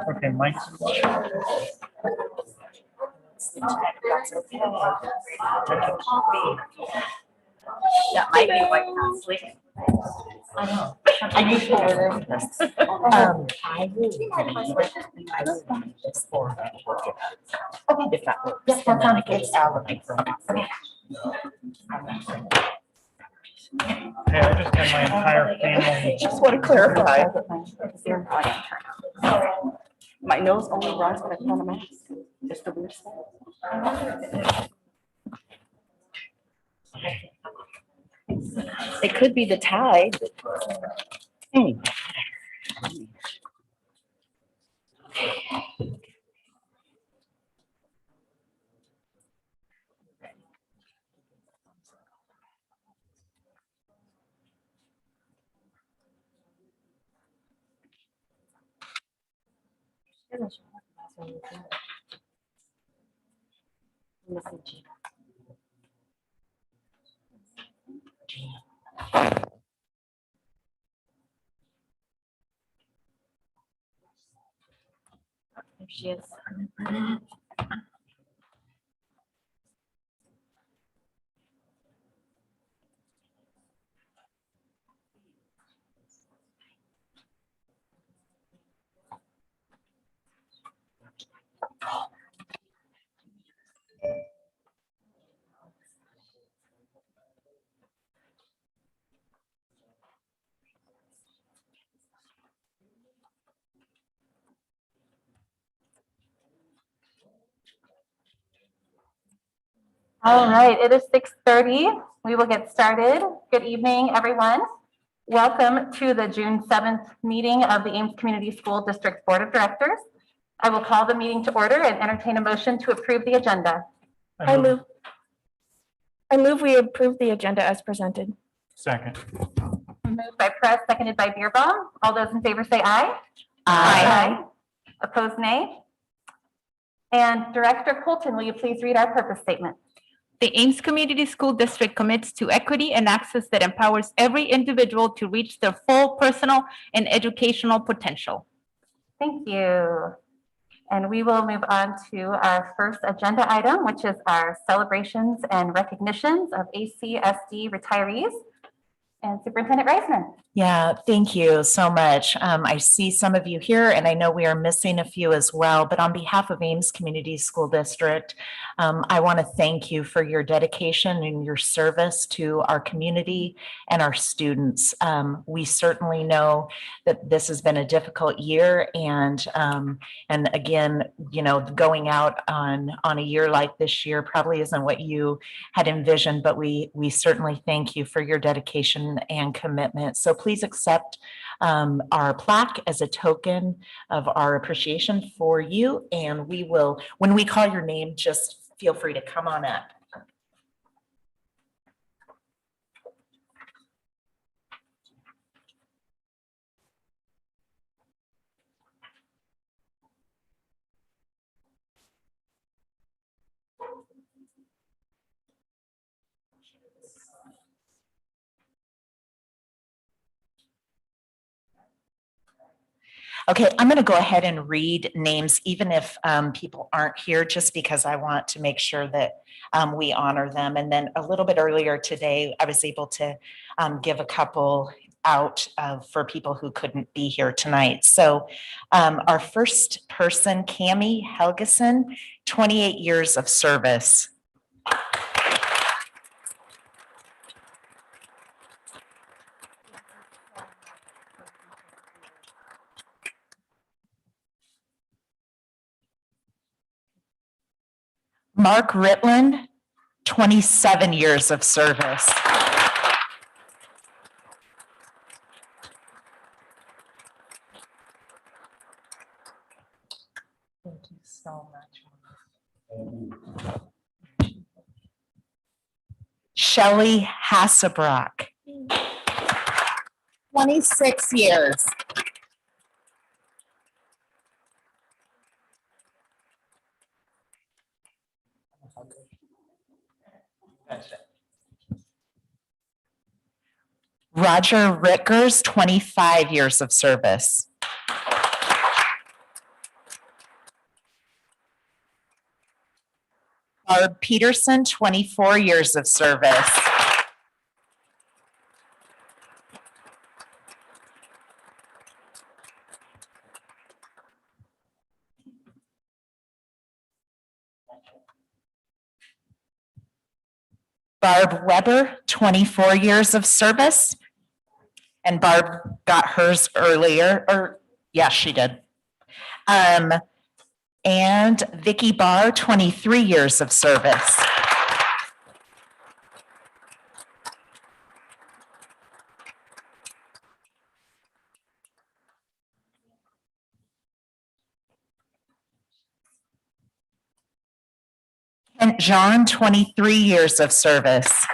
Okay, Mike's. That might be like not sleeping. I know. I need to order this. I will want this for. Okay. If that works. Yes, that sounds good. Okay, I just had my entire family. Just want to clarify. My nose only runs when I put on a mask. It's the weird stuff. It could be the tide. Hey. There she is. All right, it is 6:30. We will get started. Good evening, everyone. Welcome to the June 7th meeting of the Ames Community School District Board of Directors. I will call the meeting to order and entertain a motion to approve the agenda. I move we approve the agenda as presented. Second. Moved by Press, seconded by Beerbaum. All those in favor say aye. Aye. Opposed, nay. And Director Colton, will you please read our purpose statement? The Ames Community School District commits to equity and access that empowers every individual to reach their full personal and educational potential. Thank you. And we will move on to our first agenda item, which is our celebrations and recognitions of ACSD retirees. And Superintendent Reisman. Yeah, thank you so much. I see some of you here and I know we are missing a few as well, but on behalf of Ames Community School District, I want to thank you for your dedication and your service to our community and our students. We certainly know that this has been a difficult year and again, you know, going out on a year like this year probably isn't what you had envisioned, but we certainly thank you for your dedication and commitment. So please accept our plaque as a token of our appreciation for you. And we will, when we call your name, just feel free to come on up. Okay, I'm going to go ahead and read names, even if people aren't here, just because I want to make sure that we honor them. And then a little bit earlier today, I was able to give a couple out for people who couldn't be here tonight. So our first person, Cammie Helgeson, 28 years of service. Mark Ritland, 27 years of service. Thank you so much. Shelley Hassebrock. 26 years. Roger Rickers, 25 years of service. Barb Peterson, 24 years of service. Barb Weber, 24 years of service. And Barb got hers earlier, or yes, she did. And Vicky Barr, 23 years of service. And John, 23 years of service.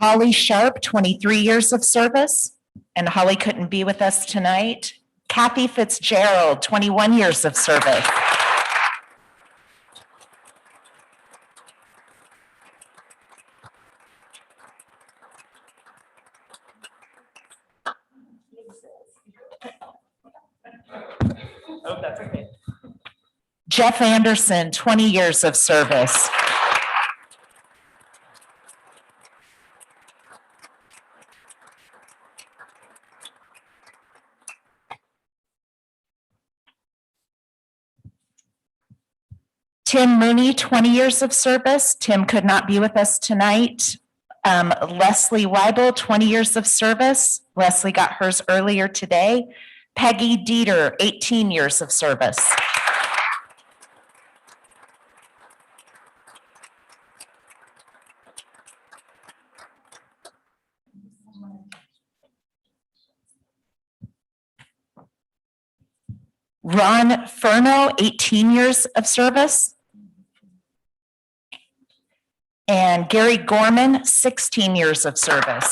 Holly Sharp, 23 years of service, and Holly couldn't be with us tonight. Kathy Fitzgerald, 21 years of service. Oh, that's okay. Jeff Anderson, 20 years of service. Tim Mooney, 20 years of service. Tim could not be with us tonight. Leslie Weibel, 20 years of service. Leslie got hers earlier today. Peggy Dieter, 18 years of service. Ron Furno, 18 years of service. And Gary Gorman, 16 years of service.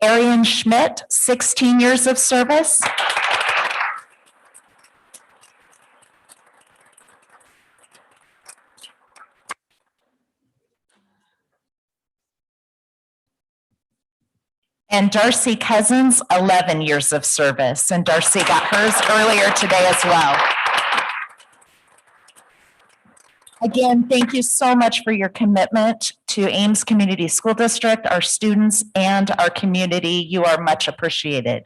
Arian Schmidt, 16 years of service. And Darcy Cousins, 11 years of service. And Darcy got hers earlier today as well. Again, thank you so much for your commitment to Ames Community School District, our students, and our community. You are much appreciated.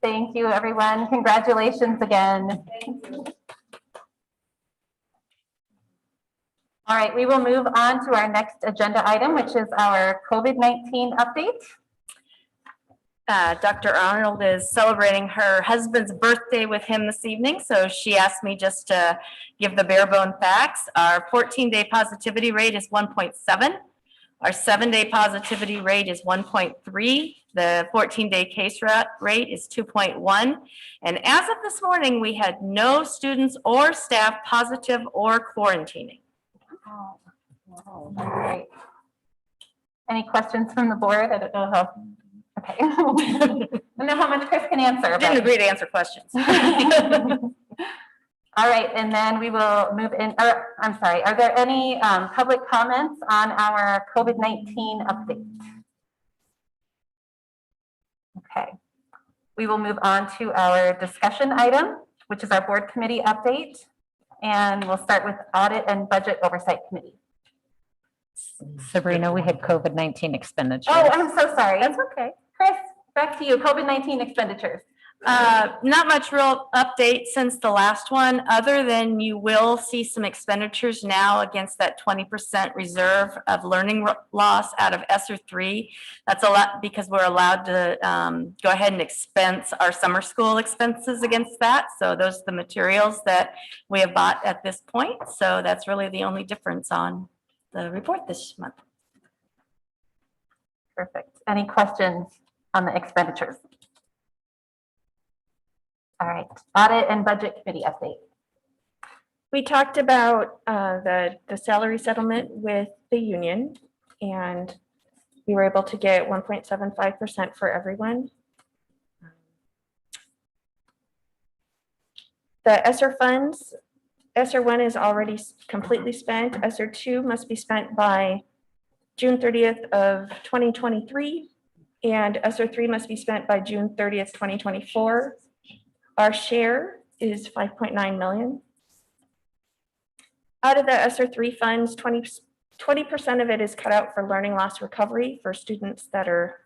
Thank you, everyone. Congratulations again. All right, we will move on to our next agenda item, which is our COVID-19 update. Dr. Arnold is celebrating her husband's birthday with him this evening, so she asked me just to give the bare bone facts. Our 14-day positivity rate is 1.7. Our 7-day positivity rate is 1.3. The 14-day case rate is 2.1. And as of this morning, we had no students or staff positive or quarantining. Oh, great. Any questions from the board? I don't know how. Okay. I don't know how much Chris can answer. Didn't agree to answer questions. All right, and then we will move in. I'm sorry. Are there any public comments on our COVID-19 update? Okay. We will move on to our discussion item, which is our board committee update. And we'll start with Audit and Budget Oversight Committee. Sabrina, we had COVID-19 expenditures. Oh, I'm so sorry. That's okay. Chris, back to you. COVID-19 expenditures. Not much real update since the last one, other than you will see some expenditures now against that 20% reserve of learning loss out of ESSER 3. That's a lot because we're allowed to go ahead and expense our summer school expenses against that. So those are the materials that we have bought at this point. So that's really the only difference on the report this month. Perfect. Any questions on the expenditures? All right, Audit and Budget Committee update. We talked about the salary settlement with the union, and we were able to get 1.75% for everyone. The ESSER funds, ESSER 1 is already completely spent. ESSER 2 must be spent by June 30th of 2023, and ESSER 3 must be spent by June 30th, 2024. Our share is 5.9 million. Out of the ESSER 3 funds, 20% of it is cut out for learning loss recovery for students that are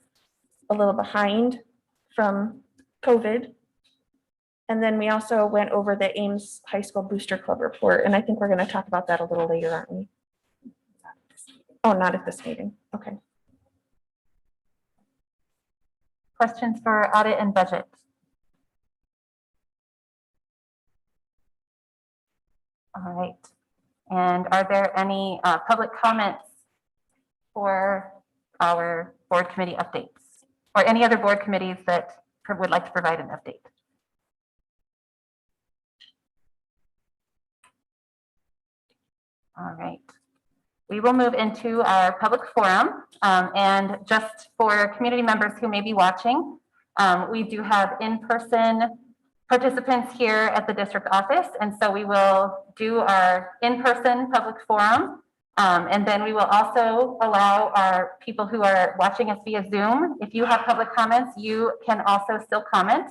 a little behind from COVID. And then we also went over the Ames High School Booster Club report, and I think we're going to talk about that a little later, aren't we? Oh, not at this meeting. Okay. Questions for Audit and Budget? All right. And are there any public comments for our board committee updates or any other board committees that would like to provide an update? All right. We will move into our public forum. And just for community members who may be watching, we do have in-person participants here at the district office. And so we will do our in-person public forum. And then we will also allow our people who are watching us via Zoom. If you have public comments, you can also still comment.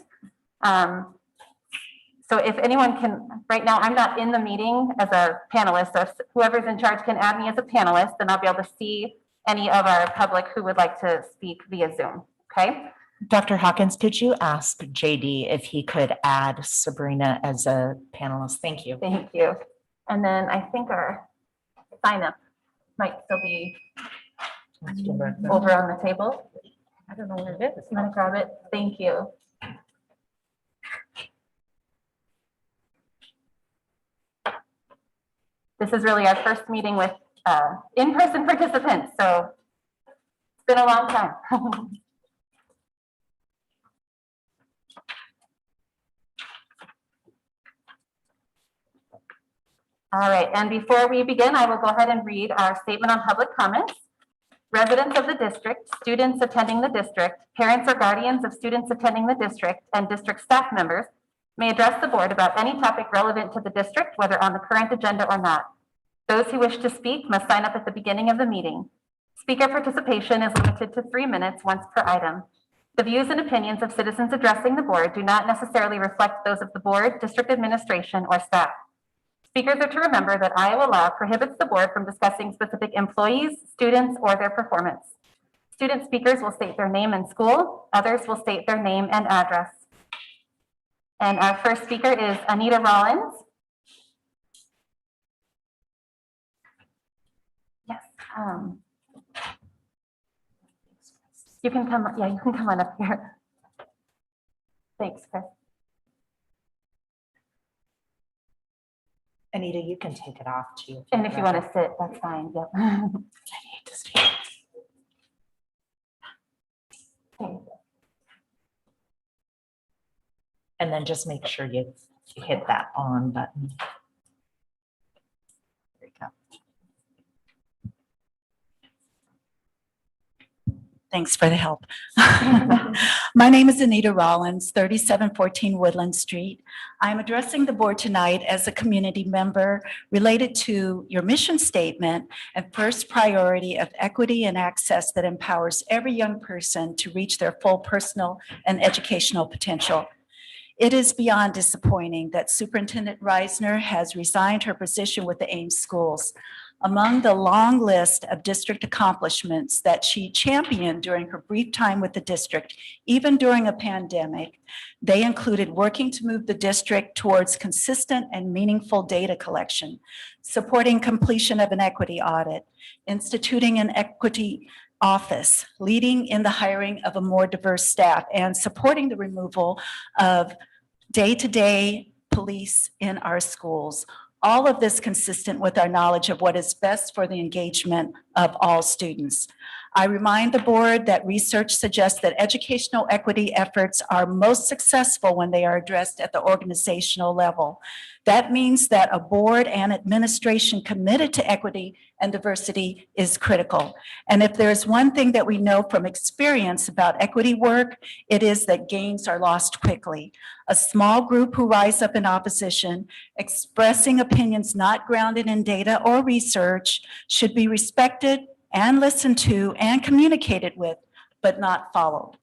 So if anyone can, right now, I'm not in the meeting as a panelist. So if whoever's in charge can add me as a panelist, then I'll be able to see any of our public who would like to speak via Zoom. Okay. Dr. Hawkins, could you ask JD if he could add Sabrina as a panelist? Thank you. Thank you. And then I think our sign up might still be over on the table. I don't know where it is. You want to grab it? Thank you. This is really our first meeting with in-person participants, so it's been a long time. All right, and before we begin, I will go ahead and read our statement on public comments. Residents of the district, students attending the district, parents or guardians of students attending the district, and district staff members may address the board about any topic relevant to the district, whether on the current agenda or not. Those who wish to speak must sign up at the beginning of the meeting. Speaker participation is limited to 3 minutes once per item. The views and opinions of citizens addressing the board do not necessarily reflect those of the board, district administration, or staff. Speakers are to remember that Iowa law prohibits the board from discussing specific employees, students, or their performance. Student speakers will state their name and school. Others will state their name and address. And our first speaker is Anita Rollins. Yes. You can come, yeah, you can come on up here. Thanks, Chris. Anita, you can take it off too. And if you want to sit, that's fine. Yep. And then just make sure you hit that on button. There you go. Thanks for the help. My name is Anita Rollins, 3714 Woodland Street. I'm addressing the board tonight as a community member related to your mission statement and first priority of equity and access that empowers every young person to reach their full personal and educational potential. It is beyond disappointing that Superintendent Reisner has resigned her position with the Ames schools. Among the long list of district accomplishments that she championed during her brief time with the district, even during a pandemic, they included working to move the district towards consistent and meaningful data collection, supporting completion of an equity audit, instituting an equity office, leading in the hiring of a more diverse staff, and supporting the removal of day-to-day police in our schools. All of this consistent with our knowledge of what is best for the engagement of all students. I remind the board that research suggests that educational equity efforts are most successful when they are addressed at the organizational level. That means that a board and administration committed to equity and diversity is critical. And if there's one thing that we know from experience about equity work, it is that gains are lost quickly. A small group who rise up in opposition, expressing opinions not grounded in data or research, should be respected and listened to and communicated with, but not followed.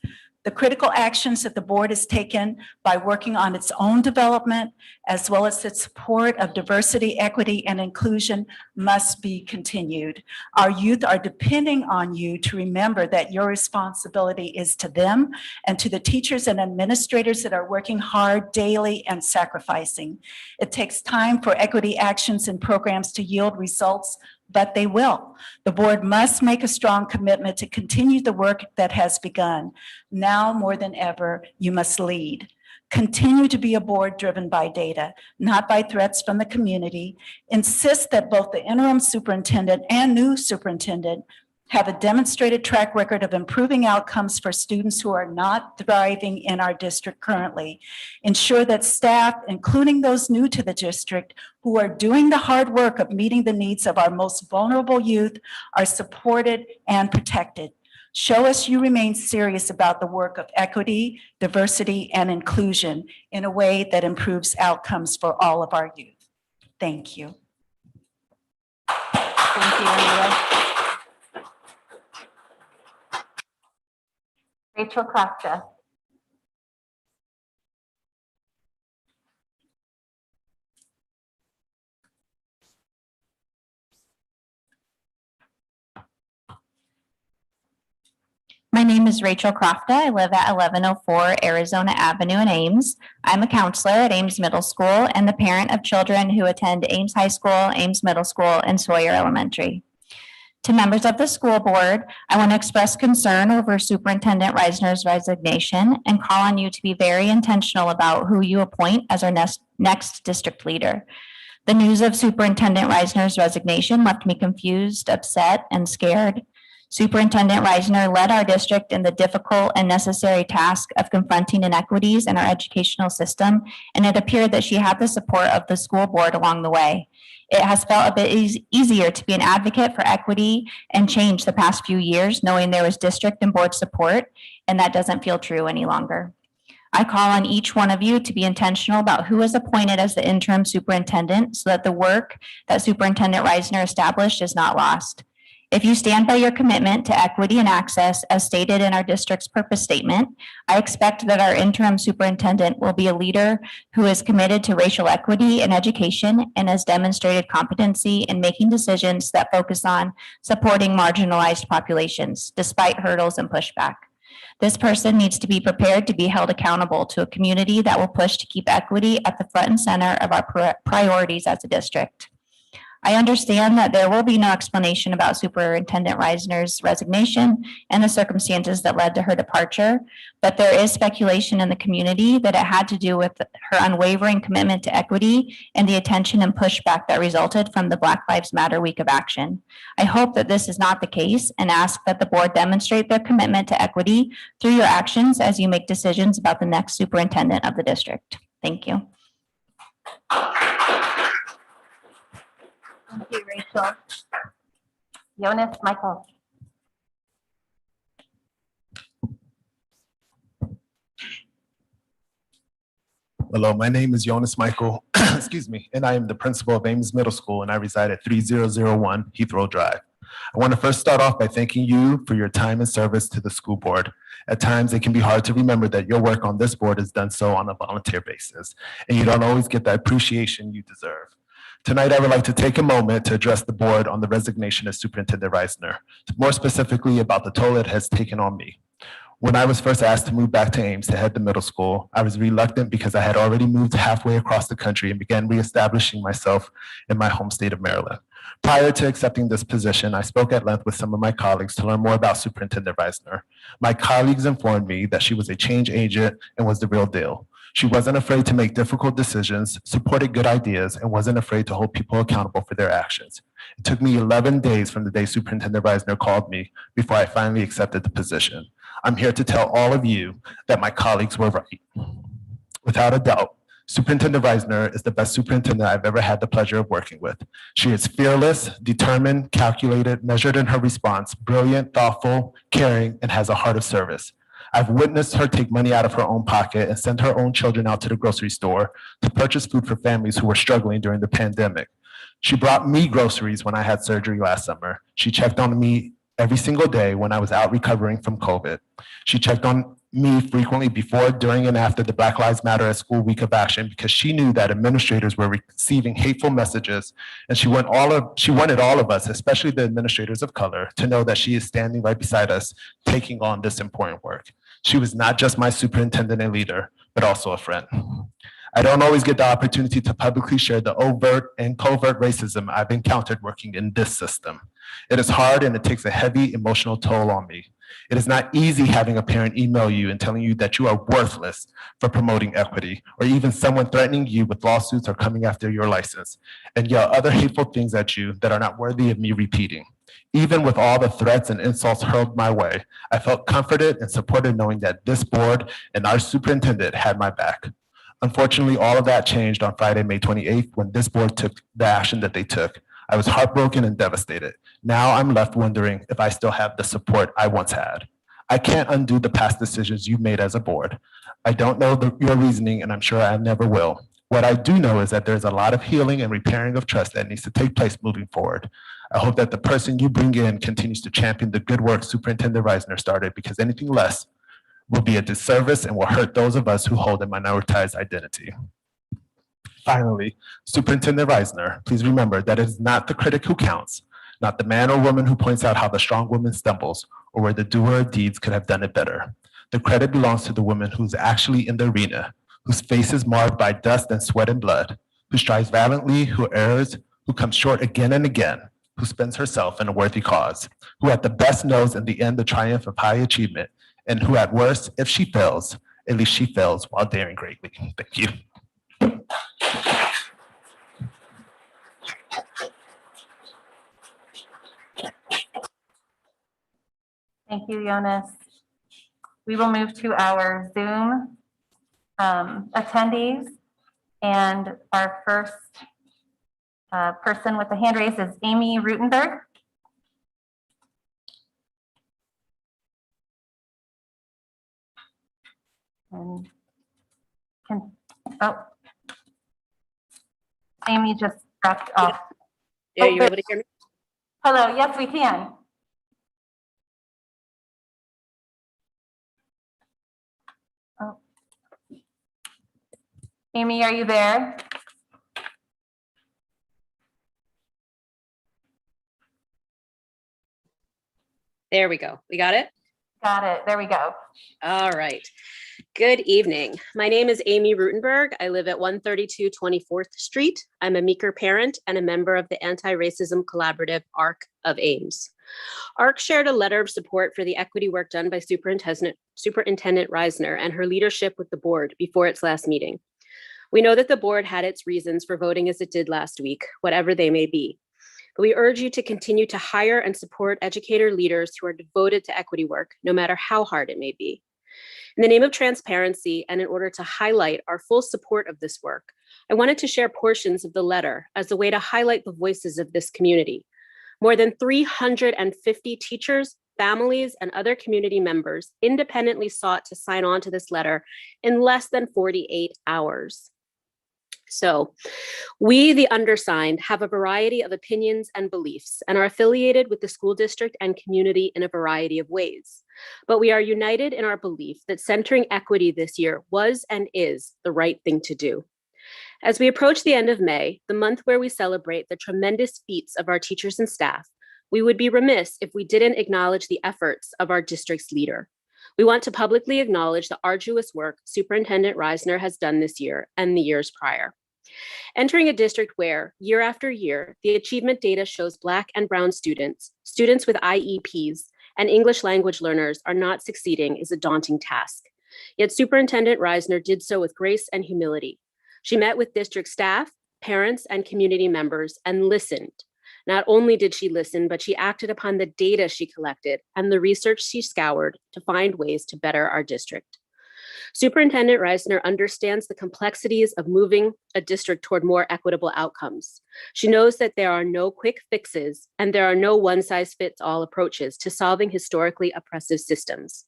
The critical actions that the board has taken by working on its own development, as well as its support of diversity, equity, and inclusion must be continued. Our youth are depending on you to remember that your responsibility is to them and to the teachers and administrators that are working hard daily and sacrificing. It takes time for equity actions and programs to yield results, but they will. The board must make a strong commitment to continue the work that has begun. Now more than ever, you must lead. Continue to be a board driven by data, not by threats from the community. Insist that both the interim superintendent and new superintendent have a demonstrated track record of improving outcomes for students who are not thriving in our district currently. Ensure that staff, including those new to the district, who are doing the hard work of meeting the needs of our most vulnerable youth, are supported and protected. Show us you remain serious about the work of equity, diversity, and inclusion in a way that improves outcomes for all of our youth. Thank you. Thank you, Anita. Rachel Croft. My name is Rachel Croft. I live at 1104 Arizona Avenue in Ames. I'm a counselor at Ames Middle School and the parent of children who attend Ames High School, Ames Middle School, and Sawyer Elementary. To members of the school board, I want to express concern over Superintendent Reisner's resignation and call on you to be very intentional about who you appoint as our next district leader. The news of Superintendent Reisner's resignation left me confused, upset, and scared. Superintendent Reisner led our district in the difficult and necessary task of confronting inequities in our educational system, and it appeared that she had the support of the school board along the way. It has felt a bit easier to be an advocate for equity and change the past few years, knowing there was district and board support, and that doesn't feel true any longer. I call on each one of you to be intentional about who is appointed as the interim superintendent so that the work that Superintendent Reisner established is not lost. If you stand by your commitment to equity and access as stated in our district's purpose statement, I expect that our interim superintendent will be a leader who is committed to racial equity in education and has demonstrated competency in making decisions that focus on supporting marginalized populations despite hurdles and pushback. This person needs to be prepared to be held accountable to a community that will push to keep equity at the front and center of our priorities as a district. I understand that there will be no explanation about Superintendent Reisner's resignation and the circumstances that led to her departure, but there is speculation in the community that it had to do with her unwavering commitment to equity and the attention and pushback that resulted from the Black Lives Matter Week of Action. I hope that this is not the case and ask that the board demonstrate their commitment to equity through your actions as you make decisions about the next superintendent of the district. Thank you. Thank you, Rachel. Jonas Michael. Hello, my name is Jonas Michael, excuse me, and I am the principal of Ames Middle School, and I reside at 3001 Heathrow Drive. I want to first start off by thanking you for your time and service to the school board. At times, it can be hard to remember that your work on this board is done so on a volunteer basis, and you don't always get the appreciation you deserve. Tonight, I would like to take a moment to address the board on the resignation of Superintendent Reisner, more specifically about the toll it has taken on me. When I was first asked to move back to Ames to head the middle school, I was reluctant because I had already moved halfway across the country and began reestablishing myself in my home state of Maryland. Prior to accepting this position, I spoke at length with some of my colleagues to learn more about Superintendent Reisner. My colleagues informed me that she was a change agent and was the real deal. She wasn't afraid to make difficult decisions, supported good ideas, and wasn't afraid to hold people accountable for their actions. It took me 11 days from the day Superintendent Reisner called me before I finally accepted the position. I'm here to tell all of you that my colleagues were right. Without a doubt, Superintendent Reisner is the best superintendent I've ever had the pleasure of working with. She is fearless, determined, calculated, measured in her response, brilliant, thoughtful, caring, and has a heart of service. I've witnessed her take money out of her own pocket and send her own children out to the grocery store to purchase food for families who were struggling during the pandemic. She brought me groceries when I had surgery last summer. She checked on me every single day when I was out recovering from COVID. She checked on me frequently before, during, and after the Black Lives Matter at School Week of Action because she knew that administrators were receiving hateful messages, and she wanted all of us, especially the administrators of color, to know that she is standing right beside us, taking on this important work. She was not just my superintendent and leader, but also a friend. I don't always get the opportunity to publicly share the overt and covert racism I've encountered working in this system. It is hard and it takes a heavy emotional toll on me. It is not easy having a parent email you and telling you that you are worthless for promoting equity, or even someone threatening you with lawsuits or coming after your license, and yell other hateful things at you that are not worthy of me repeating. Even with all the threats and insults hurled my way, I felt comforted and supported knowing that this board and our superintendent had my back. Unfortunately, all of that changed on Friday, May 28th, when this board took the action that they took. I was heartbroken and devastated. Now I'm left wondering if I still have the support I once had. I can't undo the past decisions you made as a board. I don't know your reasoning, and I'm sure I never will. What I do know is that there's a lot of healing and repairing of trust that needs to take place moving forward. I hope that the person you bring in continues to champion the good work Superintendent Reisner started, because anything less will be a disservice and will hurt those of us who hold a minoritized identity. Finally, Superintendent Reisner, please remember that it is not the critic who counts, not the man or woman who points out how the strong woman stumbles or where the doer of deeds could have done it better. The credit belongs to the woman who's actually in the arena, whose face is marred by dust and sweat and blood, who strives valiantly, who errs, who comes short again and again, who spends herself in a worthy cause, who at the best knows in the end the triumph of high achievement, and who at worst, if she fails, at least she fails while daring greatly. Thank you. Thank you, Jonas. We will move to our Zoom attendees. And our first person with the hand raised is Amy Rutenberg. And Amy just dropped off. Yeah, you able to hear me? Hello, yes, we can. Oh. Amy, are you there? There we go. We got it? Got it. There we go. All right. Good evening. My name is Amy Rutenberg. I live at 132 24th Street. I'm a Meeker parent and a member of the Anti-Racism Collaborative ARC of Ames. ARC shared a letter of support for the equity work done by Superintendent Reisner and her leadership with the board before its last meeting. We know that the board had its reasons for voting as it did last week, whatever they may be. But we urge you to continue to hire and support educator leaders who are devoted to equity work, no matter how hard it may be. In the name of transparency and in order to highlight our full support of this work, I wanted to share portions of the letter as a way to highlight the voices of this community. More than 350 teachers, families, and other community members independently sought to sign on to this letter in less than 48 hours. So we, the undersigned, have a variety of opinions and beliefs and are affiliated with the school district and community in a variety of ways. But we are united in our belief that centering equity this year was and is the right thing to do. As we approach the end of May, the month where we celebrate the tremendous feats of our teachers and staff, we would be remiss if we didn't acknowledge the efforts of our district's leader. We want to publicly acknowledge the arduous work Superintendent Reisner has done this year and the years prior. Entering a district where, year after year, the achievement data shows Black and Brown students, students with IEPs, and English language learners are not succeeding is a daunting task. Yet Superintendent Reisner did so with grace and humility. She met with district staff, parents, and community members and listened. Not only did she listen, but she acted upon the data she collected and the research she scoured to find ways to better our district. Superintendent Reisner understands the complexities of moving a district toward more equitable outcomes. She knows that there are no quick fixes and there are no one-size-fits-all approaches to solving historically oppressive systems.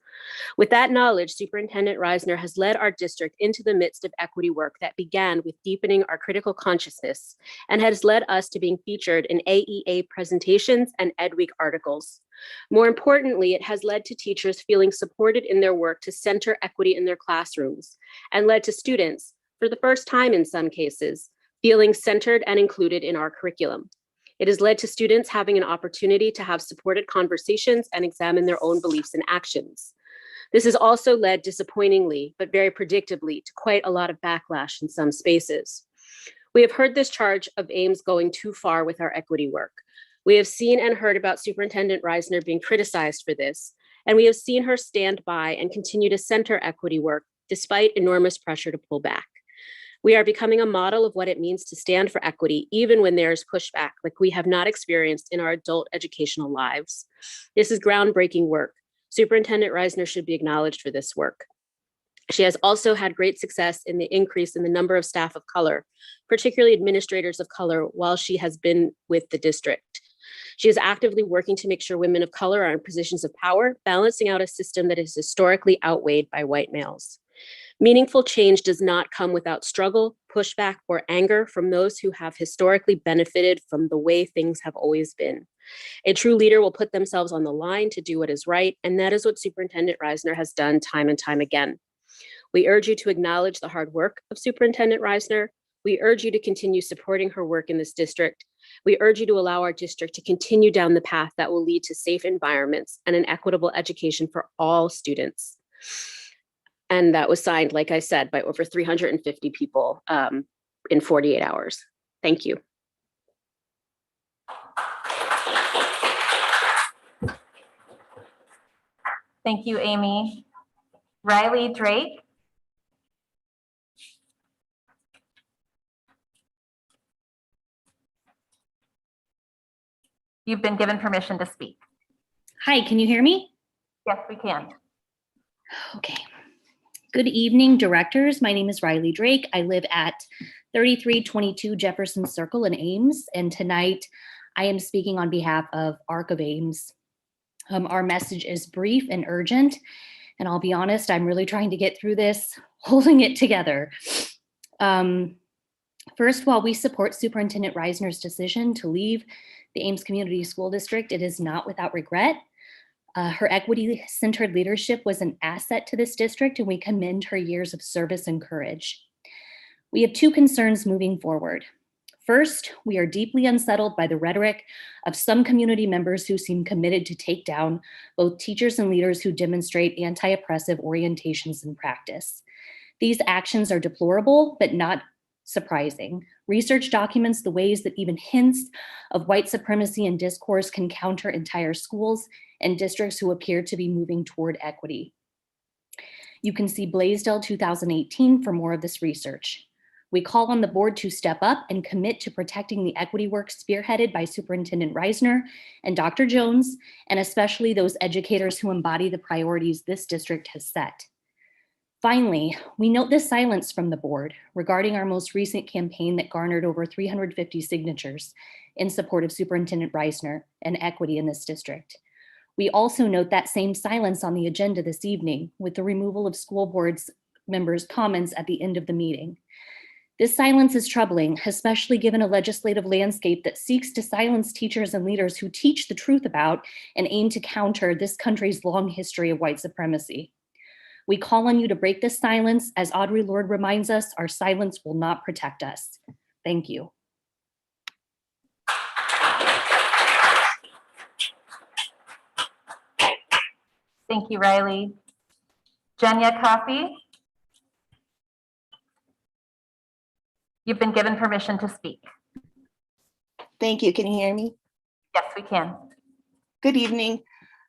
With that knowledge, Superintendent Reisner has led our district into the midst of equity work that began with deepening our critical consciousness and has led us to being featured in AEA presentations and EdWeek articles. More importantly, it has led to teachers feeling supported in their work to center equity in their classrooms and led to students, for the first time in some cases, feeling centered and included in our curriculum. It has led to students having an opportunity to have supported conversations and examine their own beliefs and actions. This has also led, disappointingly, but very predictably, to quite a lot of backlash in some spaces. We have heard this charge of Ames going too far with our equity work. We have seen and heard about Superintendent Reisner being criticized for this, and we have seen her stand by and continue to center equity work despite enormous pressure to pull back. We are becoming a model of what it means to stand for equity, even when there is pushback like we have not experienced in our adult educational lives. This is groundbreaking work. Superintendent Reisner should be acknowledged for this work. She has also had great success in the increase in the number of staff of color, particularly administrators of color, while she has been with the district. She is actively working to make sure women of color are in positions of power, balancing out a system that is historically outweighed by white males. Meaningful change does not come without struggle, pushback, or anger from those who have historically benefited from the way things have always been. A true leader will put themselves on the line to do what is right, and that is what Superintendent Reisner has done time and time again. We urge you to acknowledge the hard work of Superintendent Reisner. We urge you to continue supporting her work in this district. We urge you to allow our district to continue down the path that will lead to safe environments and an equitable education for all students. And that was signed, like I said, by over 350 people in 48 hours. Thank you. Thank you, Amy. Riley Drake. You've been given permission to speak. Hi, can you hear me? Yes, we can. Okay. Good evening, directors. My name is Riley Drake. I live at 3322 Jefferson Circle in Ames, and tonight I am speaking on behalf of ARC of Ames. Our message is brief and urgent, and I'll be honest, I'm really trying to get through this, holding it together. First, while we support Superintendent Reisner's decision to leave the Ames Community School District, it is not without regret. Her equity-centered leadership was an asset to this district, and we commend her years of service and courage. We have two concerns moving forward. First, we are deeply unsettled by the rhetoric of some community members who seem committed to take down both teachers and leaders who demonstrate anti-oppressive orientations in practice. These actions are deplorable, but not surprising. Research documents the ways that even hints of white supremacy and discourse can counter entire schools and districts who appear to be moving toward equity. You can see Blaisdell 2018 for more of this research. We call on the board to step up and commit to protecting the equity work spearheaded by Superintendent Reisner and Dr. Jones, and especially those educators who embody the priorities this district has set. Finally, we note the silence from the board regarding our most recent campaign that garnered over 350 signatures in support of Superintendent Reisner and equity in this district. We also note that same silence on the agenda this evening with the removal of school board's members' comments at the end of the meeting. This silence is troubling, especially given a legislative landscape that seeks to silence teachers and leaders who teach the truth about and aim to counter this country's long history of white supremacy. We call on you to break this silence. As Audre Lorde reminds us, our silence will not protect us. Thank you. Thank you, Riley. Janice Coffey. You've been given permission to speak. Thank you. Can you hear me? Yes, we can. Good evening.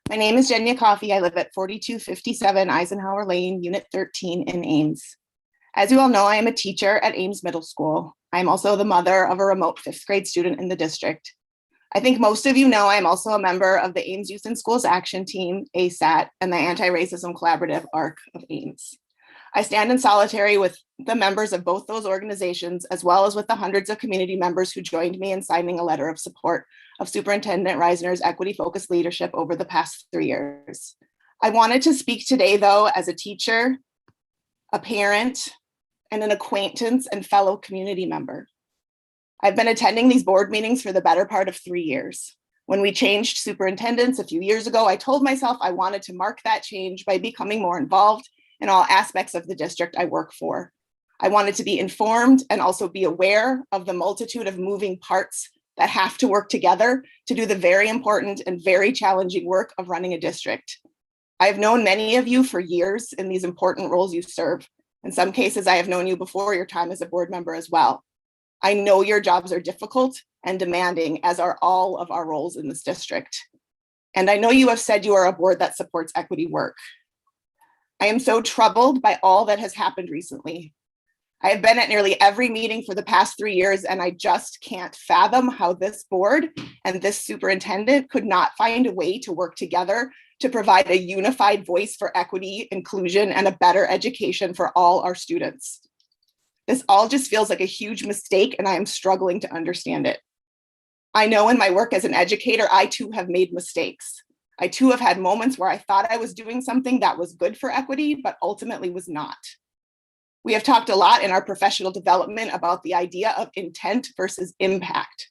My name is Janice Coffey. I live at 4257 Eisenhower Lane, Unit 13 in Ames. As you all know, I am a teacher at Ames Middle School. I am also the mother of a remote 5th grade student in the district. I think most of you know I am also a member of the Ames Youth in Schools Action Team, ASAT, and the Anti-Racism Collaborative ARC of Ames. I stand in solitary with the members of both those organizations, as well as with the hundreds of community members who joined me in signing a letter of support of Superintendent Reisner's equity-focused leadership over the past 3 years. I wanted to speak today, though, as a teacher, a parent, and an acquaintance and fellow community member. I've been attending these board meetings for the better part of 3 years. When we changed superintendents a few years ago, I told myself I wanted to mark that change by becoming more involved in all aspects of the district I work for. I wanted to be informed and also be aware of the multitude of moving parts that have to work together to do the very important and very challenging work of running a district. I've known many of you for years in these important roles you serve. In some cases, I have known you before your time as a board member as well. I know your jobs are difficult and demanding, as are all of our roles in this district. And I know you have said you are a board that supports equity work. I am so troubled by all that has happened recently. I have been at nearly every meeting for the past 3 years, and I just can't fathom how this board and this superintendent could not find a way to work together to provide a unified voice for equity, inclusion, and a better education for all our students. This all just feels like a huge mistake, and I am struggling to understand it. I know in my work as an educator, I too have made mistakes. I too have had moments where I thought I was doing something that was good for equity, but ultimately was not. We have talked a lot in our professional development about the idea of intent versus impact.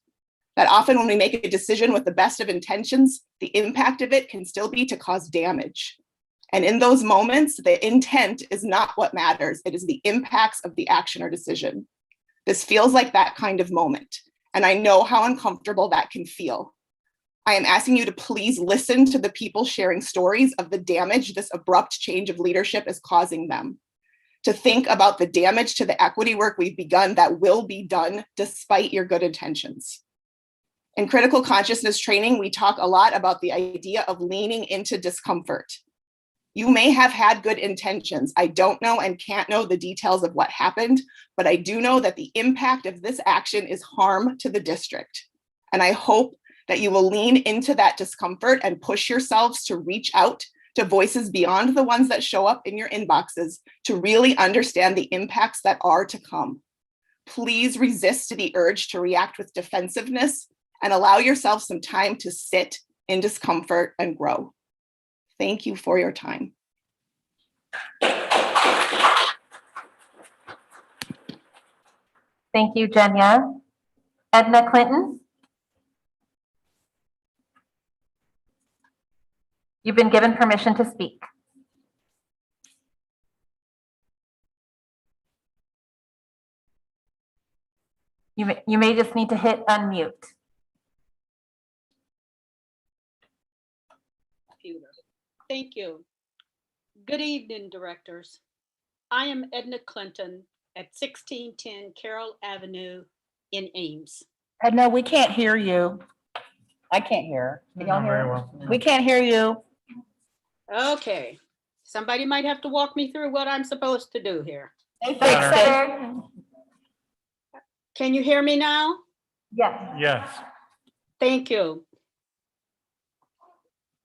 That often when we make a decision with the best of intentions, the impact of it can still be to cause damage. And in those moments, the intent is not what matters. It is the impacts of the action or decision. This feels like that kind of moment. And I know how uncomfortable that can feel. I am asking you to please listen to the people sharing stories of the damage this abrupt change of leadership is causing them. To think about the damage to the equity work we've begun that will be done despite your good intentions. In critical consciousness training, we talk a lot about the idea of leaning into discomfort. You may have had good intentions. I don't know and can't know the details of what happened, but I do know that the impact of this action is harm to the district. And I hope that you will lean into that discomfort and push yourselves to reach out to voices beyond the ones that show up in your inboxes to really understand the impacts that are to come. Please resist the urge to react with defensiveness and allow yourself some time to sit in discomfort and grow. Thank you for your time. Thank you, Jenya. Edna Clinton. You've been given permission to speak. You may just need to hit unmute. Thank you. Good evening, directors. I am Edna Clinton at 1610 Carroll Avenue in Ames. Edna, we can't hear you. I can't hear. Can y'all Not very hear? well. We can't hear you. Okay, somebody might have to walk me through what I'm supposed to do here. They Better. fixed it. Can you hear me now? Yes. Yes. Thank you.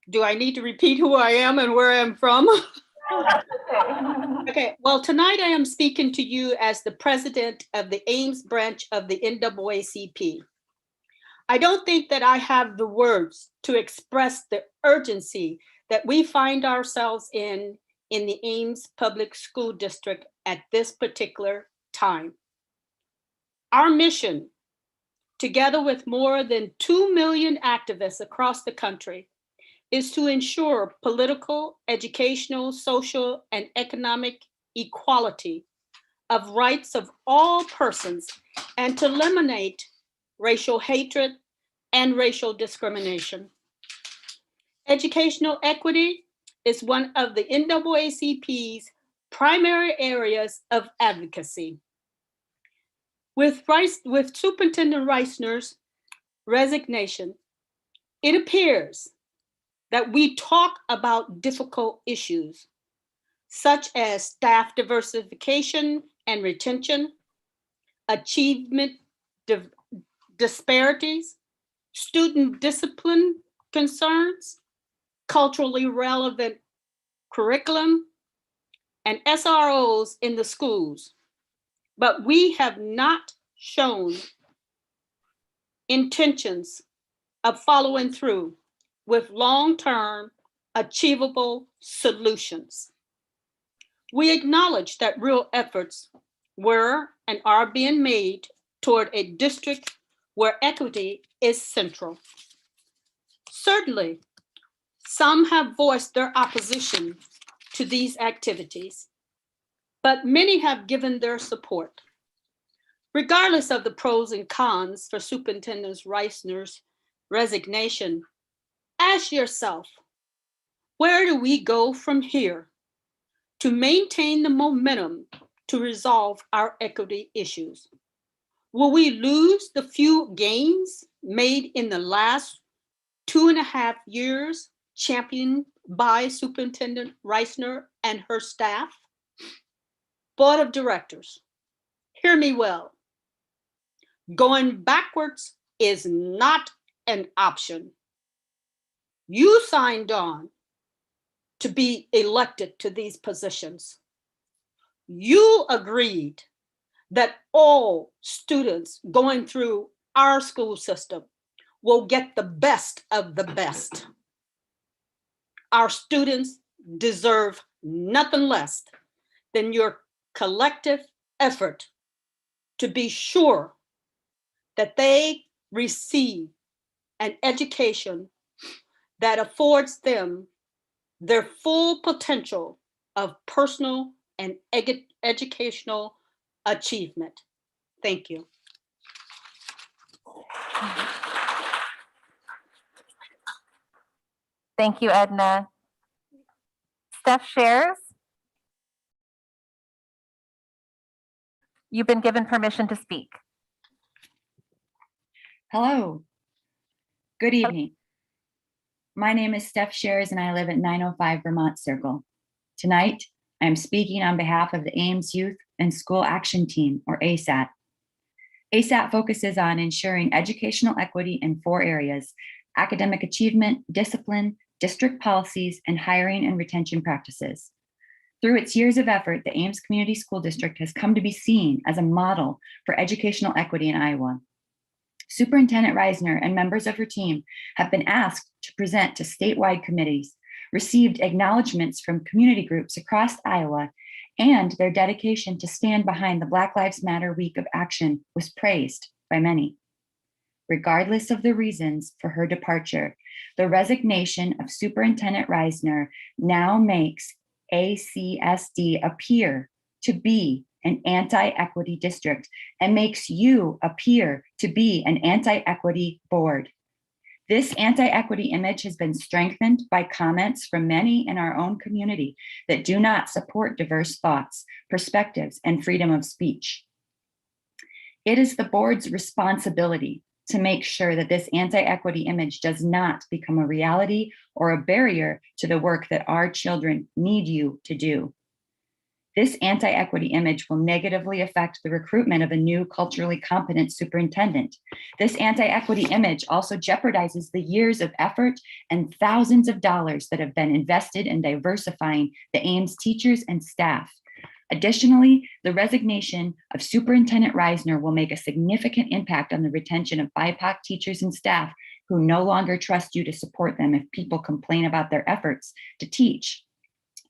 Do I need to repeat who I am and where I'm from? Okay, well, tonight I am speaking to you as the president of the Ames branch of the NAACP. I don't think that I have the words to express the urgency that we find ourselves in the Ames Public School District at this particular time. Our mission, together with more than 2 million activists across the country, is to ensure political, educational, social, and economic equality of rights of all persons and to eliminate racial hatred and racial discrimination. Educational equity is one of the NAACP's primary areas of advocacy. With Superintendent Reisner's resignation, it appears that we talk about difficult issues such as staff diversification and retention, achievement disparities, student discipline concerns, culturally relevant curriculum, and SROs in the schools. But we have not shown intentions of following through with long-term achievable solutions. We acknowledge that real efforts were and are being made toward a district where equity is central. Certainly, some have voiced their opposition to these activities, but many have given their support. Regardless of the pros and cons for Superintendent Reisner's resignation, ask yourself, where do we go from here to maintain the momentum to resolve our equity issues? Will we lose the few gains made in the last 2.5 years championed by Superintendent Reisner and her staff? Board of Directors, hear me well. Going backwards is not an option. You signed on to be elected to these positions. You agreed that all students going through our school system will get the best of the best. Our students deserve nothing less than your collective effort to be sure that they receive an education that affords them their full potential of personal and educational achievement. Thank you. Thank you, Edna. Steph shares. You've been given permission to speak. Hello. Good evening. My name is Steph Shares and I live at 905 Vermont Circle. Tonight, I'm speaking on behalf of the Ames Youth and School Action Team, or ASAT. ASAT focuses on ensuring educational equity in 4 areas: academic achievement, discipline, district policies, and hiring and retention practices. Through its years of effort, the Ames Community School District has come to be seen as a model for educational equity in Iowa. Superintendent Reisner and members of her team have been asked to present to statewide committees, received acknowledgements from community groups across Iowa, and their dedication to stand behind the Black Lives Matter Week of Action was praised by many. Regardless of the reasons for her departure, the resignation of Superintendent Reisner now makes ACSD appear to be an anti-equity district and makes you appear to be an anti-equity board. This anti-equity image has been strengthened by comments from many in our own community that do not support diverse thoughts, perspectives, and freedom of speech. It is the board's responsibility to make sure that this anti-equity image does not become a reality or a barrier to the work that our children need you to do. This anti-equity image will negatively affect the recruitment of a new culturally competent superintendent. This anti-equity image also jeopardizes the years of effort and thousands of dollars that have been invested in diversifying the Ames teachers and staff. Additionally, the resignation of Superintendent Reisner will make a significant impact on the retention of BIPOC teachers and staff who no longer trust you to support them if people complain about their efforts to teach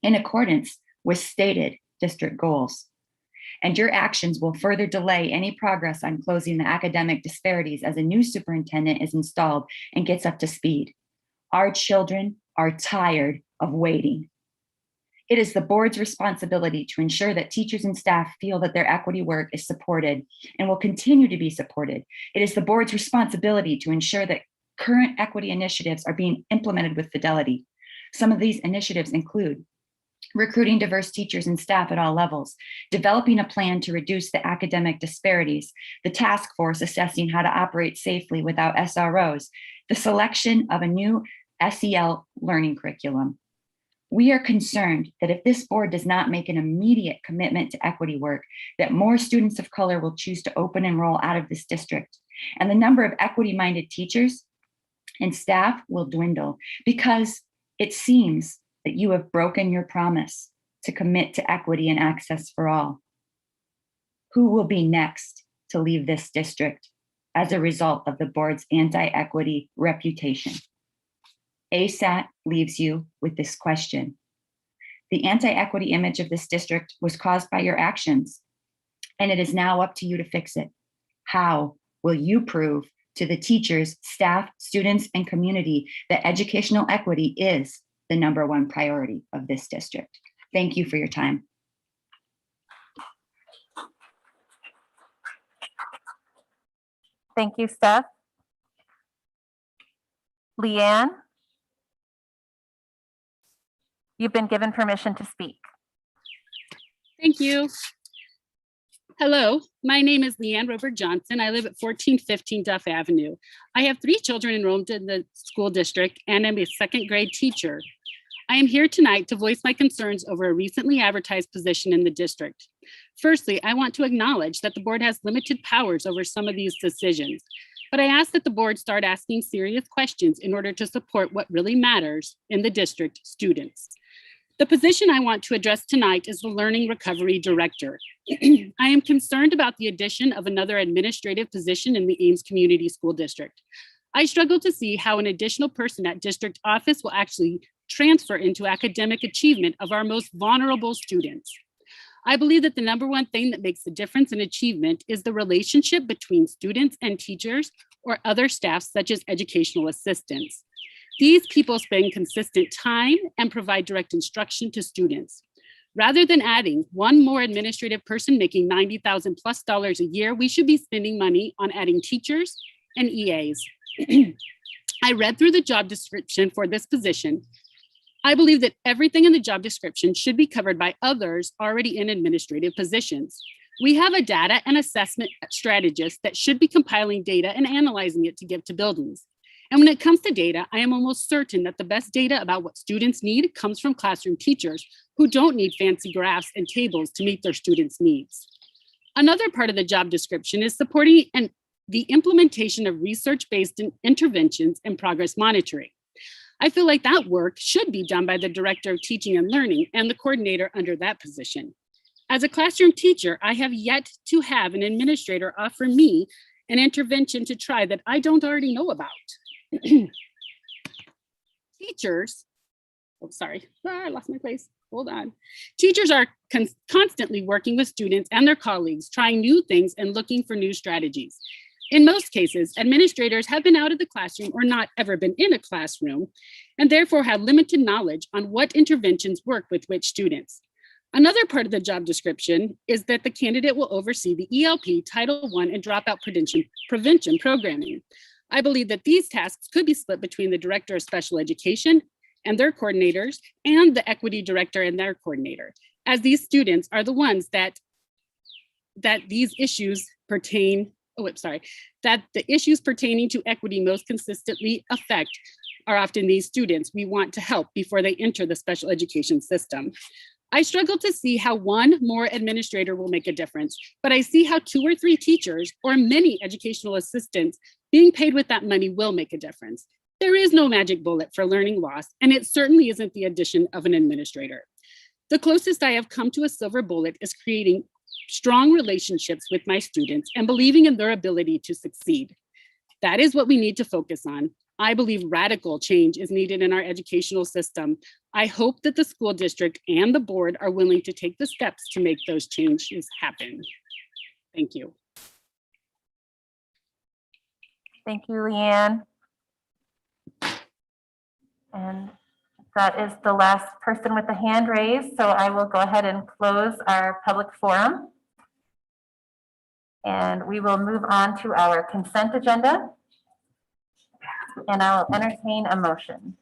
in accordance with stated district goals. And your actions will further delay any progress on closing the academic disparities as a new superintendent is installed and gets up to speed. Our children are tired of waiting. It is the board's responsibility to ensure that teachers and staff feel that their equity work is supported and will continue to be supported. It is the board's responsibility to ensure that current equity initiatives are being implemented with fidelity. Some of these initiatives include recruiting diverse teachers and staff at all levels, developing a plan to reduce the academic disparities, the task force assessing how to operate safely without SROs, the selection of a new SEL learning curriculum. We are concerned that if this board does not make an immediate commitment to equity work, that more students of color will choose to open enroll out of this district, and the number of equity-minded teachers and staff will dwindle because it seems that you have broken your promise to commit to equity and access for all. Who will be next to leave this district as a result of the board's anti-equity reputation? ASAT leaves you with this question. The anti-equity image of this district was caused by your actions, and it is now up to you to fix it. How will you prove to the teachers, staff, students, and community that educational equity is the #1 priority of this district? Thank you for your time. Thank you, Steph. Leanne? You've been given permission to speak. Thank you. Hello, my name is Leanne Rover Johnson. I live at 1415 Duff Avenue. I have 3 children enrolled in the school district and I'm a 2nd grade teacher. I am here tonight to voice my concerns over a recently advertised position in the district. Firstly, I want to acknowledge that the board has limited powers over some of these decisions, but I ask that the board start asking serious questions in order to support what really matters in the district, students. The position I want to address tonight is the Learning Recovery Director. I am concerned about the addition of another administrative position in the Ames Community School District. I struggle to see how an additional person at district office will actually transfer into academic achievement of our most vulnerable students. I believe that the #1 thing that makes the difference in achievement is the relationship between students and teachers or other staff such as educational assistants. These people spend consistent time and provide direct instruction to students. Rather than adding one more administrative person making $90,000+ a year, we should be spending money on adding teachers and EAs. I read through the job description for this position. I believe that everything in the job description should be covered by others already in administrative positions. We have a data and assessment strategist that should be compiling data and analyzing it to give to buildings. And when it comes to data, I am almost certain that the best data about what students need comes from classroom teachers who don't need fancy graphs and tables to meet their students' needs. Another part of the job description is supporting the implementation of research-based interventions and progress monitoring. I feel like that work should be done by the Director of Teaching and Learning and the coordinator under that position. As a classroom teacher, I have yet to have an administrator offer me an intervention to try that I don't already know about. Teachers, I lost my place. Hold on. Teachers are constantly working with students and their colleagues, trying new things and looking for new strategies. In most cases, administrators have been out of the classroom or not ever been in a classroom, and therefore have limited knowledge on what interventions work with which students. Another part of the job description is that the candidate will oversee the ELP, Title I, and dropout prevention programming. I believe that these tasks could be split between the Director of Special Education and their coordinators and the Equity Director and their coordinator, as these students are the ones that these issues pertain, that the issues pertaining to equity most consistently affect are often these students we want to help before they enter the special education system. I struggle to see how one more administrator will make a difference, but I see how 2 or 3 teachers or many educational assistants being paid with that money will make a difference. There is no magic bullet for learning loss, and it certainly isn't the addition of an administrator. The closest I have come to a silver bullet is creating strong relationships with my students and believing in their ability to succeed. That is what we need to focus on. I believe radical change is needed in our educational system. I hope that the school district and the board are willing to take the steps to make those changes happen. Thank you. Thank you, Leanne. And That is the last person with the hand raised, so I will go ahead and close our public forum. And we will move on to our consent agenda. And I'll entertain a motion.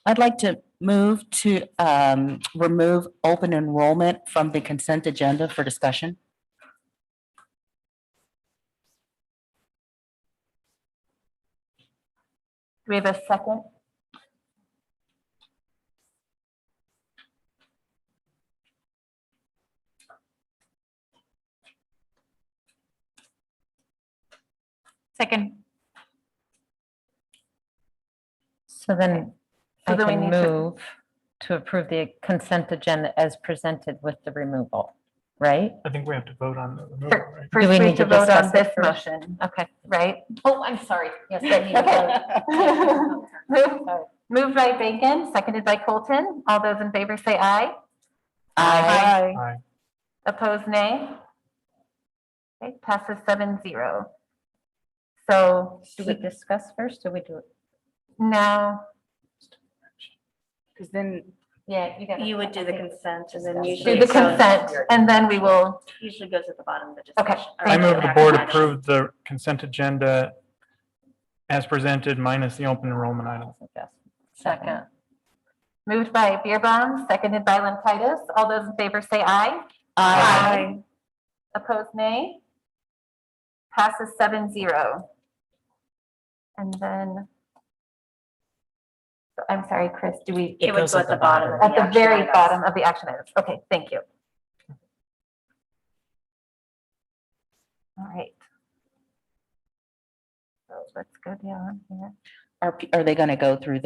I'd like to move to remove open enrollment from the consent agenda for discussion. Do we have a second? Second. So then So I then we can need to- move to approve the consent agenda as presented with the removal, right? I think we have to vote on the removal, right? First, we we need need to to vote on discuss it this first? motion, Okay. right? Oh, I'm sorry. Yes, I need to vote. Moved by Bacon, seconded by Colton. All those in favor say aye. Aye. Aye. Opposed, nay. Okay, passes 7-0. So Do we discuss first or we do it? now, Because then, Yeah, you got. You would do the consent and then usually. do the it goes- consent, and then we will, Usually goes at the bottom of the Okay. discussion. I move the board approve the consent agenda as presented minus the open enrollment items. Second. moved by Beerbaum, seconded by Limpitis. All those in favor say aye. Aye. Opposed, nay. Passes 7-0. And then, I'm sorry, Chris, do we? It would go at the bottom. of At the action very items. bottom of the action items. Okay, thank you. All right. So let's go down here. are they going to go through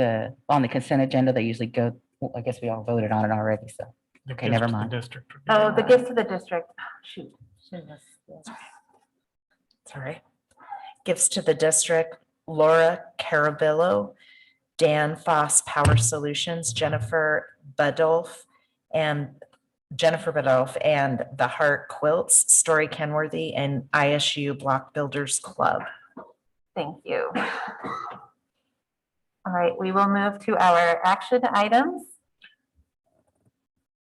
on the consent agenda? They usually go, well, I guess we all voted on it already, so. The Okay, gifts never to the mind. district would be Oh, the the one. gifts to the district. Shoot. Sorry. Gifts to the district, Laura Carabillo, Dan Foss Power Solutions, Jennifer Badolf, and the Heart Quilts, Story Kenworthy, and ISU Block Builders Club. Thank you. All right, we will move to our action items.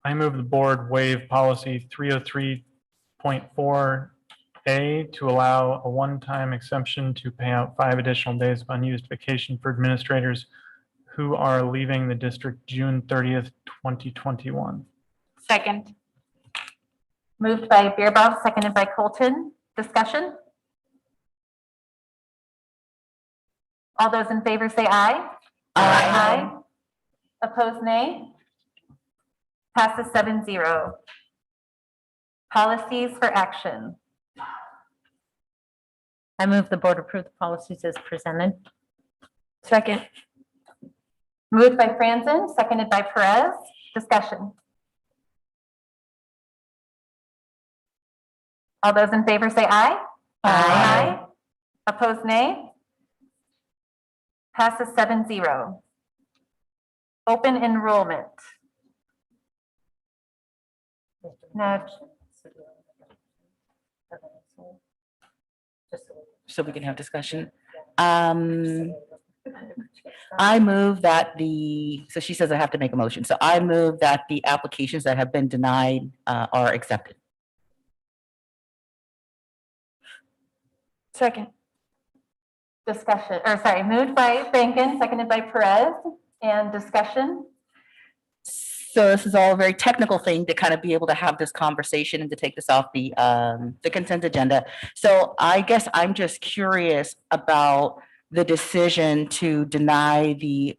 I move the board waive policy 303.4A to allow a one-time exemption to pay out 5 additional days of unused vacation for administrators who are leaving the district June 30th, 2021. Second. Moved by Beerbaum, seconded by Colton. Discussion? All those in favor say aye. Aye. Opposed, nay. Passes 7-0. Policies for action. I move the board approve the policies as presented. Second. Moved by Franzen, seconded by Perez. Discussion. All those in favor say aye. Aye. Opposed, nay. Passes 7-0. Open enrollment. Now, So we can have discussion. I move that so she says I have to make a motion. So I move that the applications that have been denied are accepted. Second. discussion, or sorry, moved by Bankin, seconded by Perez, and discussion. So this is all a very technical thing to kind of be able to have this conversation and to take this off the consent agenda. So I guess I'm just curious about the decision to deny the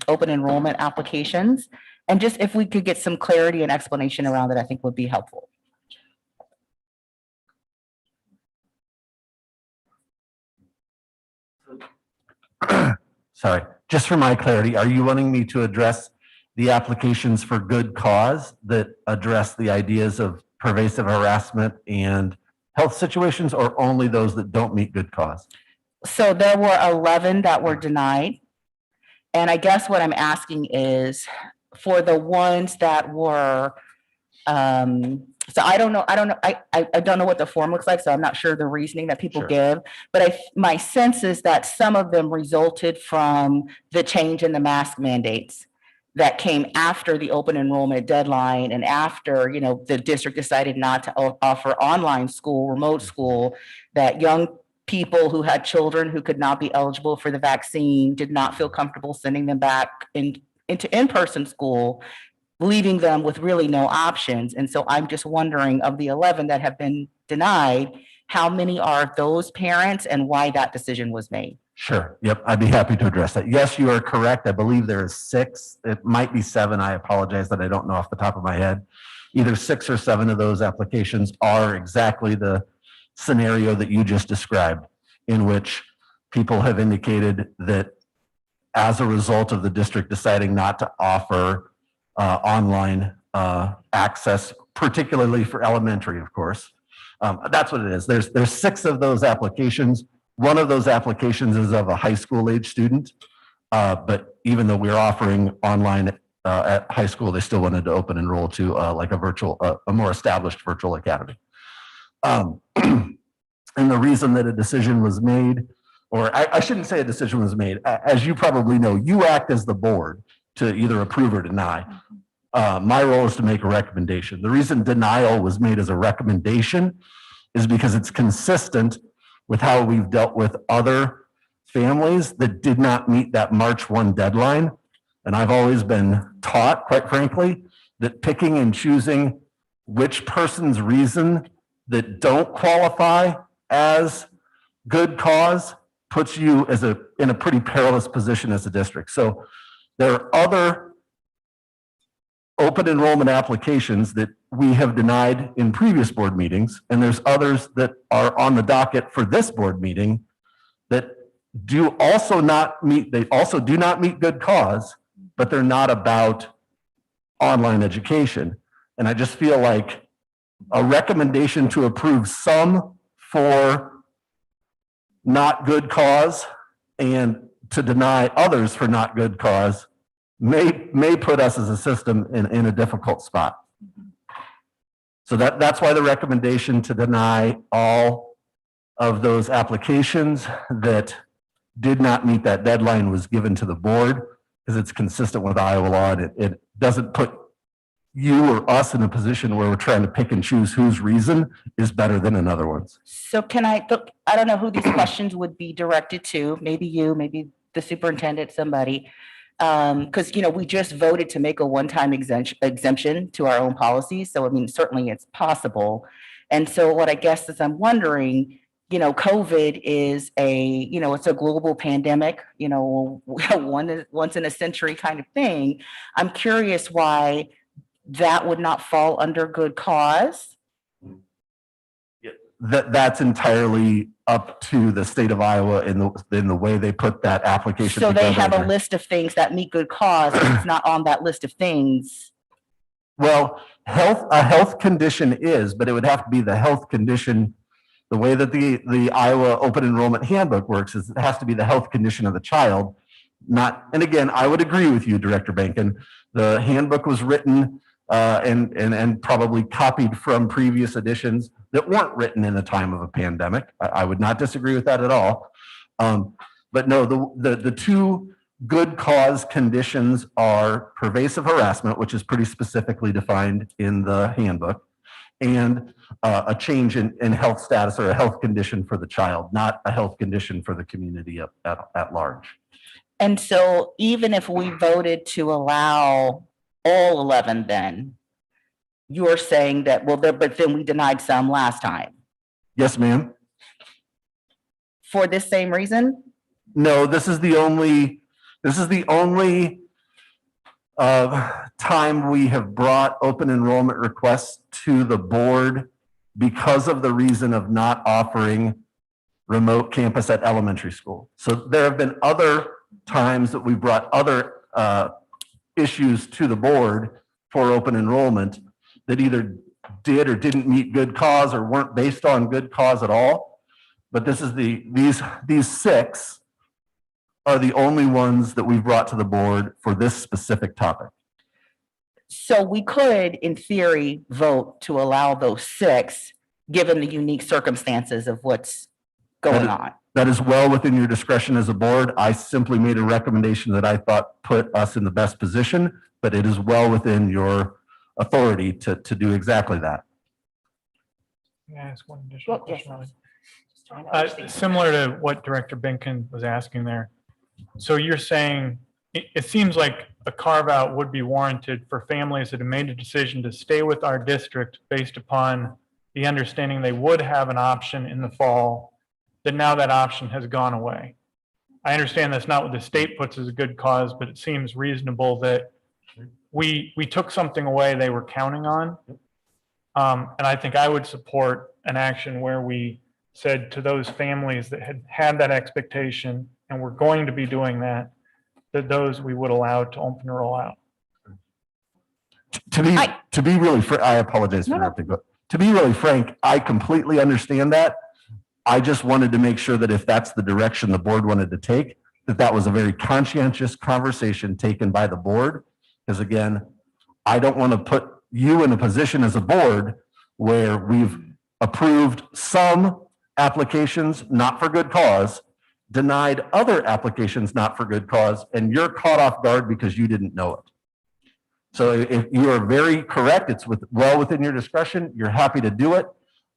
open enrollment applications. And just if we could get some clarity and explanation around it, I think would be helpful. Sorry, just for my clarity, are you wanting me to address the applications for good cause that address the ideas of pervasive harassment and health situations, or only those that don't meet good cause? So there were 11 that were denied. And I guess what I'm asking is for the ones that were So I don't know, I don't know what the form looks like, so I'm not sure the reasoning that people Sure. give. But my sense is that some of them resulted from the change in the mask mandates that came after the open enrollment deadline and after, the district decided not to offer online school, remote school, that young people who had children who could not be eligible for the vaccine did not feel comfortable sending them back into in-person school, leaving them with really no options. And so I'm just wondering, of the 11 that have been denied, how many are those parents and why that decision was made? Sure. Yep. I'd be happy to address that. Yes, you are correct. I believe there is 6. It might be 7. I apologize that I don't know off the top of my head. Either 6 or 7 of those applications are exactly the scenario that you just described, in which people have indicated that as a result of the district deciding not to offer online access, particularly for elementary, of course. That's what it is. There's 6 of those applications. One of those applications is of a high school age student, but even though we're offering online at high school, they still wanted to open enroll to like a more established virtual academy. And the reason that a decision was made, or I shouldn't say a decision was made, as you probably know, you act as the board to either approve or deny. My role is to make a recommendation. The reason denial was made as a recommendation is because it's consistent with how we've dealt with other families that did not meet that March 1 deadline. And I've always been taught, quite frankly, that picking and choosing which person's reason that don't qualify as good cause puts you in a pretty perilous position as a district. So there are other open enrollment applications that we have denied in previous board meetings, and there's others that are on the docket for this board meeting that also do not meet good cause, but they're not about online education. And I just feel like a recommendation to approve some for not good cause and to deny others for not good cause may put us as a system in a difficult spot. So that's why the recommendation to deny all of those applications that did not meet that deadline was given to the board, because it's consistent with Iowa law. And it doesn't put you or us in a position where we're trying to pick and choose whose reason is better than another one's. So I don't know who these questions would be directed to, maybe you, maybe the superintendent, somebody. Because, we just voted to make a one-time exemption to our own policies. So, I mean, certainly it's possible. And so what I guess is I'm wondering, COVID is it's a global pandemic, once in a century kind of thing. I'm curious why that would not fall under good cause. That's entirely up to the state of Iowa in the way they put that application So together. they have a list of things that meet good cause, and it's not on that list of things. Well, a health condition is, but it would have to be the health condition. The way that the Iowa Open Enrollment Handbook works is it has to be the health condition of the child. And again, I would agree with you, Director Bankin. The handbook was written and probably copied from previous editions that weren't written in a time of a pandemic. I would not disagree with that at all. But no, the 2 good cause conditions are pervasive harassment, which is pretty specifically defined in the handbook, and a change in health status or a health condition for the child, not a health condition for the community at large. And so even if we voted to allow all 11, then you're saying that, but then we denied some last time Yes, ma'am. for this same reason? No, this is the only time we have brought open enrollment requests to the board because of the reason of not offering remote campus at elementary school. So there have been other times that we brought other issues to the board for open enrollment that either did or didn't meet good cause or weren't based on good cause at all. But this is these 6 are the only ones that we've brought to the board for this specific topic. So we could, in theory, vote to allow those 6, given the unique circumstances of what's going on. That is well within your discretion as a board. I simply made a recommendation that I thought put us in the best position, but it is well within your authority to do exactly that. Can I ask one additional Well, yes. question? Really? Similar to what Director Benkin was asking there. So you're saying, it seems like a carve out would be warranted for families that have made a decision to stay with our district based upon the understanding they would have an option in the fall, that now that option has gone away. I understand that's not what the state puts as a good cause, but it seems reasonable that we took something away they were counting on. And I think I would support an action where we said to those families that had that expectation and were going to be doing that those we would allow to open and roll out. To be really I apologize for interrupting, but to be really frank, I completely understand that. I just wanted to make sure that if that's the direction the board wanted to take, that was a very conscientious conversation taken by the board. Because again, I don't want to put you in a position as a board where we've approved some applications not for good cause, denied other applications not for good cause, and you're caught off guard because you didn't know it. So if you are very correct, it's well within your discretion, you're happy to do it.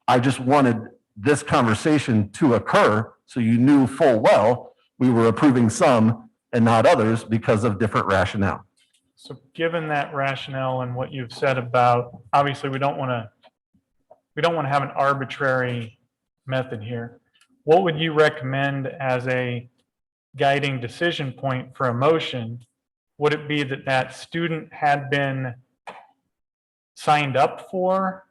I just wanted this conversation to occur so you knew full well we were approving some and not others because of different rationale. So given that rationale and what you've said about, obviously we don't want to have an arbitrary method here. What would you recommend as a guiding decision point for a motion? Would it be that that student had been signed up for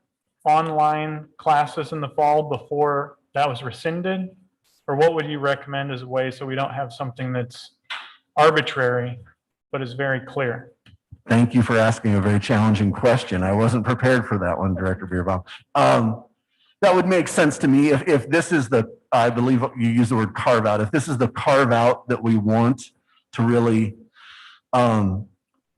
online classes in the fall before that was rescinded? Or what would you recommend as a way so we don't have something that's arbitrary but is very clear? Thank you for asking a very challenging question. I wasn't prepared for that one, Director Beerbaum. That would make sense to me if this is I believe you use the word carve out. If this is the carve out that we want to really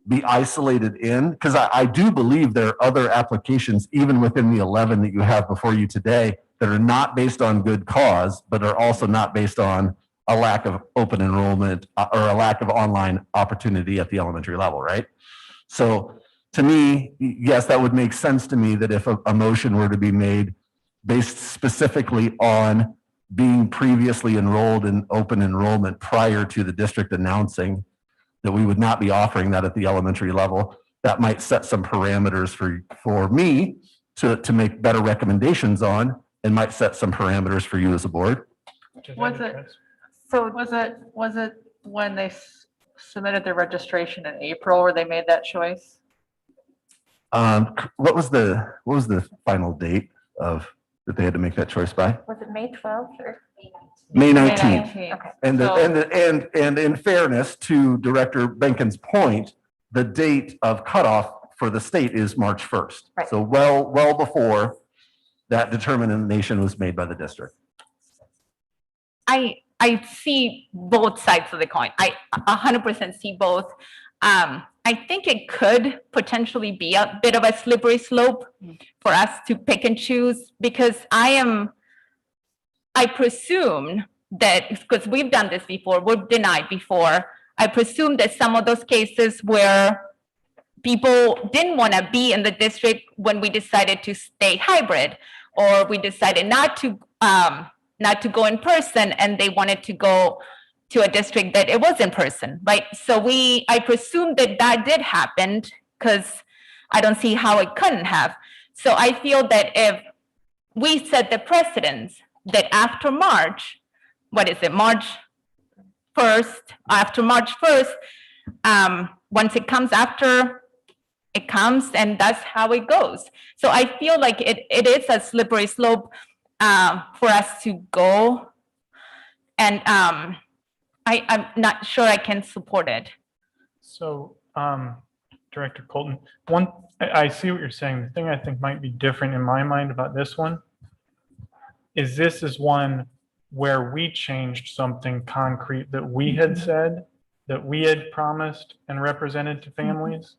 be isolated in, because I do believe there are other applications, even within the 11 that you have before you today, that are not based on good cause, but are also not based on a lack of open enrollment or a lack of online opportunity at the elementary level, right? So to me, yes, that would make sense to me that if a motion were to be made based specifically on being previously enrolled in open enrollment prior to the district announcing that we would not be offering that at the elementary level, that might set some parameters for me to make better recommendations on, and might set some parameters for you as a board. Was it when they submitted their registration in April where they made that choice? What was the final date that they had to make that choice by? Was it May 12th or? May 19th. Okay. And in fairness to Director Benkin's point, the date of cutoff for the state is March 1st. Right. So well before that determination was made by the district. I see both sides of the coin. I 100% see both. I think it could potentially be a bit of a slippery slope for us to pick and choose, because I presume that, because we've done this before, we've denied before, I presume that some of those cases where people didn't want to be in the district when we decided to stay hybrid, or we decided not to go in person and they wanted to go to a district that it was in person, right? So I presume that did happen, because I don't see how it couldn't have. So I feel that if we set the precedence that after March, March 1st, after March 1st, once it comes after, it comes, and that's how it goes. So I feel like it is a slippery slope for us to go, and I'm not sure I can support it. So, Director Colton, I see what you're saying. The thing I think might be different in my mind about this one is this is one where we changed something concrete that we had said, that we had promised and represented to families.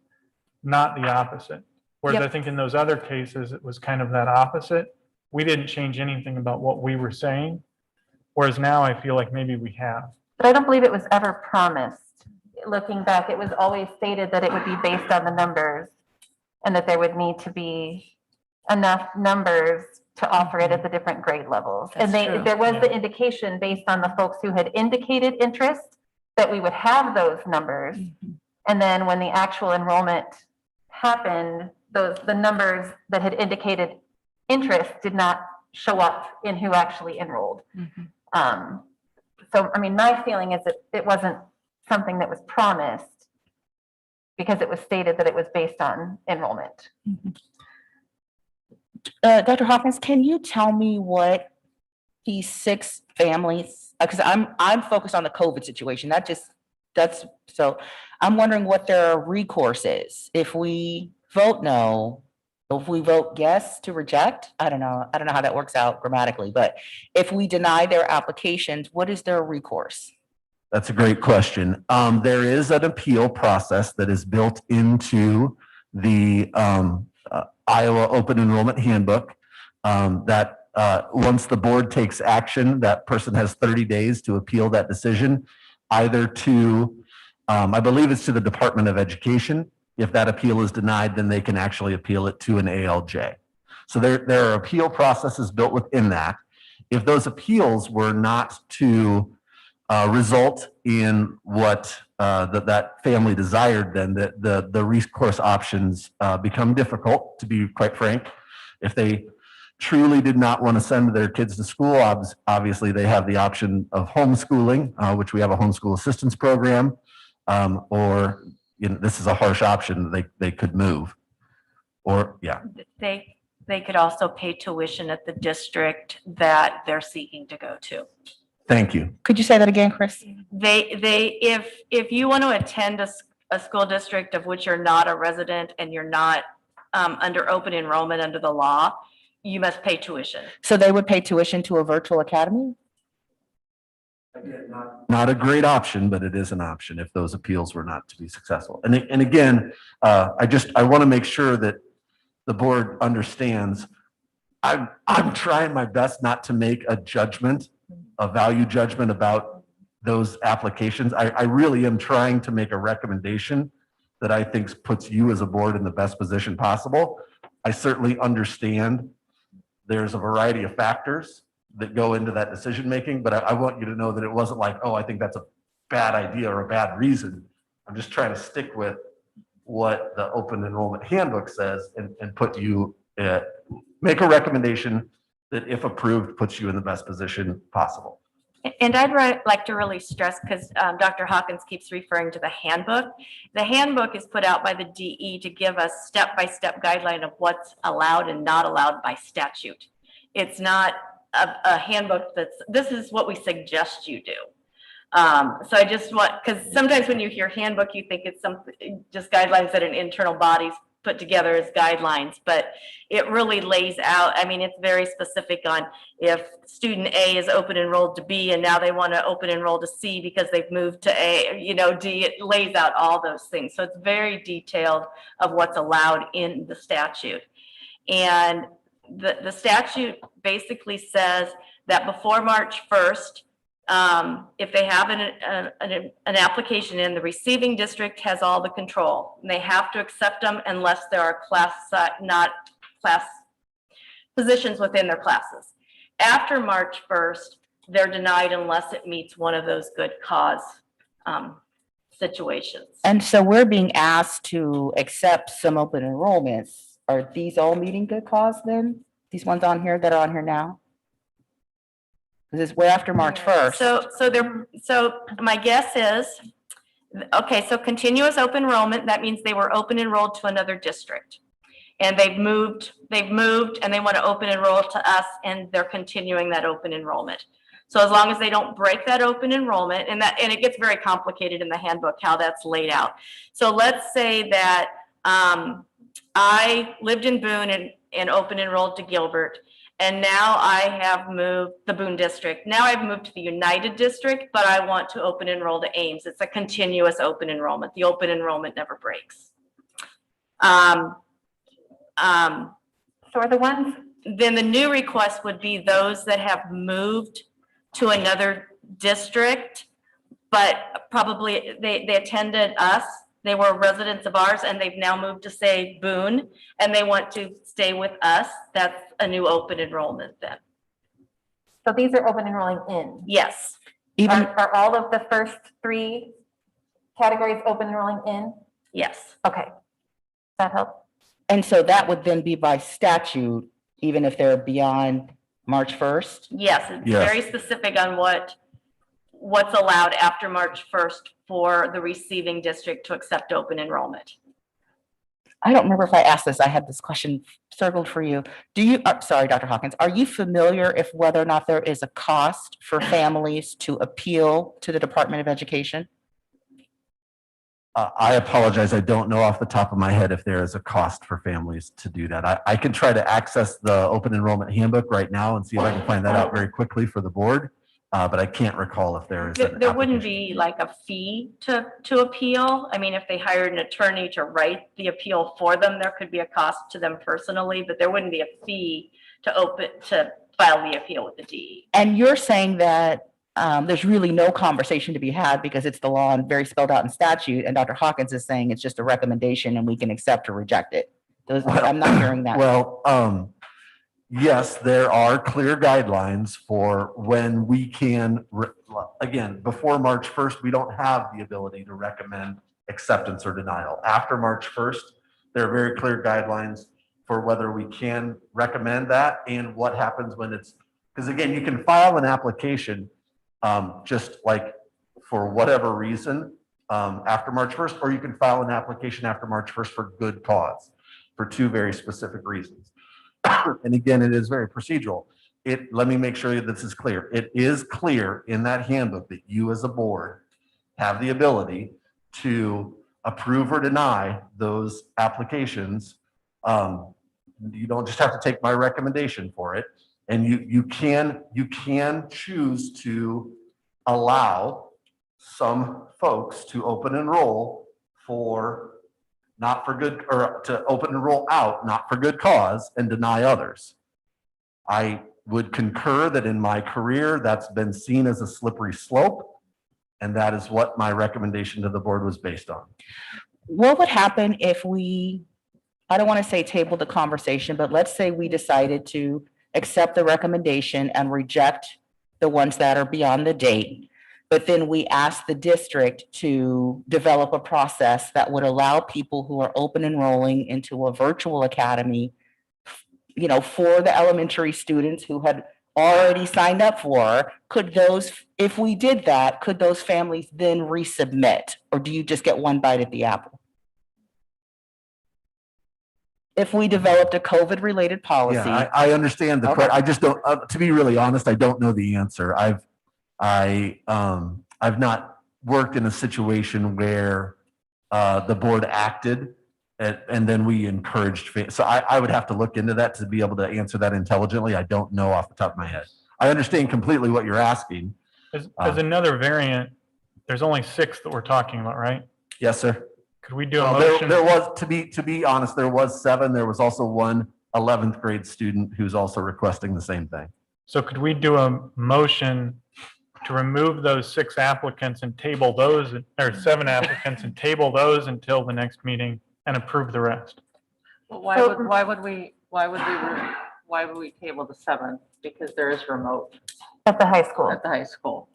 not the opposite. Whereas Yep. I think in those other cases, it was kind of that opposite. We didn't change anything about what we were saying. Whereas now I feel like maybe we have. But I don't believe it was ever promised. Looking back, it was always stated that it would be based on the numbers and that there would need to be enough numbers to offer it at the different grade levels. And That's true. there was the indication based on the folks who had indicated interest that we would have those numbers. And then when the actual enrollment happened, the numbers that had indicated interest did not show up in who actually enrolled. So, I mean, my feeling is that it wasn't something that was promised because it was stated that it was based on enrollment. Dr. Hawkins, can you tell me what these 6 families, because I'm focused on the COVID situation, so I'm wondering what their recourse is. If we vote no, if we vote yes to reject, I don't know how that works out grammatically, but if we deny their applications, what is their recourse? That's a great question. There is an appeal process that is built into the Iowa Open Enrollment Handbook that once the board takes action, that person has 30 days to appeal that decision, either to, I believe it's to the Department of Education. If that appeal is denied, then they can actually appeal it to an ALJ. So there are appeal processes built within that. If those appeals were not to result in what that family desired, then the recourse options become difficult, to be quite frank. If they truly did not want to send their kids to school, obviously they have the option of homeschooling, which we have a homeschool assistance program, or this is a harsh option, they could move, or yeah. They could also pay tuition at the district that they're seeking to go to. Thank you. Could you say that again, Chris? If you want to attend a school district of which you're not a resident and you're not under open enrollment under the law, you must pay tuition. So they would pay tuition to a virtual academy? Not a great option, but it is an option if those appeals were not to be successful. And again, I want to make sure that the board understands I'm trying my best not to make a value judgment about those applications. I really am trying to make a recommendation that I think puts you as a board in the best position possible. I certainly understand there's a variety of factors that go into that decision making, but I want you to know that it wasn't like, oh, I think that's a bad idea or a bad reason. I'm just trying to stick with what the open enrollment handbook says and put you make a recommendation that, if approved, puts you in the best position possible. And I'd like to really stress, because Dr. Hawkins keeps referring to the handbook. The handbook is put out by the DE to give us step-by-step guideline of what's allowed and not allowed by statute. It's not a handbook this is what we suggest you do. So I just want, because sometimes when you hear handbook, you think it's something, just guidelines that an internal body's put together as guidelines, but it really lays out, I mean, it's very specific on if student A is open enrolled to B and now they want to open enroll to C because they've moved to A, D, it lays out all those things. So it's very detailed of what's allowed in the statute. And the statute basically says that before March 1st, if they have an application in, the receiving district has all the control. And they have to accept them unless there are not class positions within their classes. After March 1st, they're denied unless it meets one of those good cause situations. And so we're being asked to accept some open enrollments. Are these all meeting good cause then? These ones on here that are on here now? Because we're after March 1st. So my guess is, okay, so continuous open enrollment, that means they were open enrolled to another district. And they've moved and they want to open enroll to us and they're continuing that open enrollment. So as long as they don't break that open enrollment, and it gets very complicated in the handbook how that's laid out. So let's say that I lived in Boone and open enrolled to Gilbert. And now I have moved the Boone district. Now I've moved to the United district, but I want to open enroll to Ames. It's a continuous open enrollment. The open enrollment never breaks. So are the ones, Then the new request would be those that have moved to another district, but probably they attended us. They were residents of ours and they've now moved to, say, Boone, and they want to stay with us. That's a new open enrollment then. so these are open enrolling in? Yes. Are all of the first three categories open enrolling in? Yes. Okay. That helps. And so that would then be by statute, even if they're beyond March 1st? Yes, it's Yes. very specific on what's allowed after March 1st for the receiving district to accept open enrollment. I don't remember if I asked this. I had this question circled for you. Do you, sorry, Dr. Hawkins, are you familiar if whether or not there is a cost for families to appeal to the Department of Education? I apologize. I don't know off the top of my head if there is a cost for families to do that. I can try to access the open enrollment handbook right now and see if I can find that out very quickly for the board. But I can't recall if there is. There wouldn't be like a fee to appeal. I mean, if they hired an attorney to write the appeal for them, there could be a cost to them personally, but there wouldn't be a fee to file the appeal with the DE. And you're saying that there's really no conversation to be had because it's the law and very spelled out in statute. And Dr. Hawkins is saying it's just a recommendation and we can accept or reject it. I'm not hearing that. Well, yes, there are clear guidelines for when we can, again, before March 1st, we don't have the ability to recommend acceptance or denial. After March 1st, there are very clear guidelines for whether we can recommend that and what happens when it's, because again, you can file an application just like for whatever reason after March 1st, or you can file an application after March 1st for good cause for two very specific reasons. And again, it is very procedural. Let me make sure that this is clear. It is clear in that handbook that you as a board have the ability to approve or deny those applications. You don't just have to take my recommendation for it. And you can choose to allow some folks to open enroll for not for good, or to open enroll out, not for good cause, and deny others. I would concur that in my career, that's been seen as a slippery slope. And that is what my recommendation to the board was based on. What would happen if we, I don't want to say table the conversation, but let's say we decided to accept the recommendation and reject the ones that are beyond the date. But then we ask the district to develop a process that would allow people who are open enrolling into a virtual academy, you know, for the elementary students who had already signed up for, could those, if we did that, could those families then resubmit? Or do you just get one bite at the apple? If we developed a COVID-related policy. Yeah, I understand the question. I just don't, to be really honest, I don't know the answer. I've not worked in a situation where the board acted and then we encouraged. So I would have to look into that to be able to answer that intelligently. I don't know off the top of my head. I understand completely what you're asking. As another variant, there's only 6 that we're talking about, right? Yes, sir. Could we do a motion? There was, to be honest, there was 7. There was also one 11th grade student who's also requesting the same thing. So could we do a motion to remove those 6 applicants and table those, or 7 applicants and table those until the next meeting and approve the rest? Well, why would we table the 7th? Because there is remote At the high school. at the high school.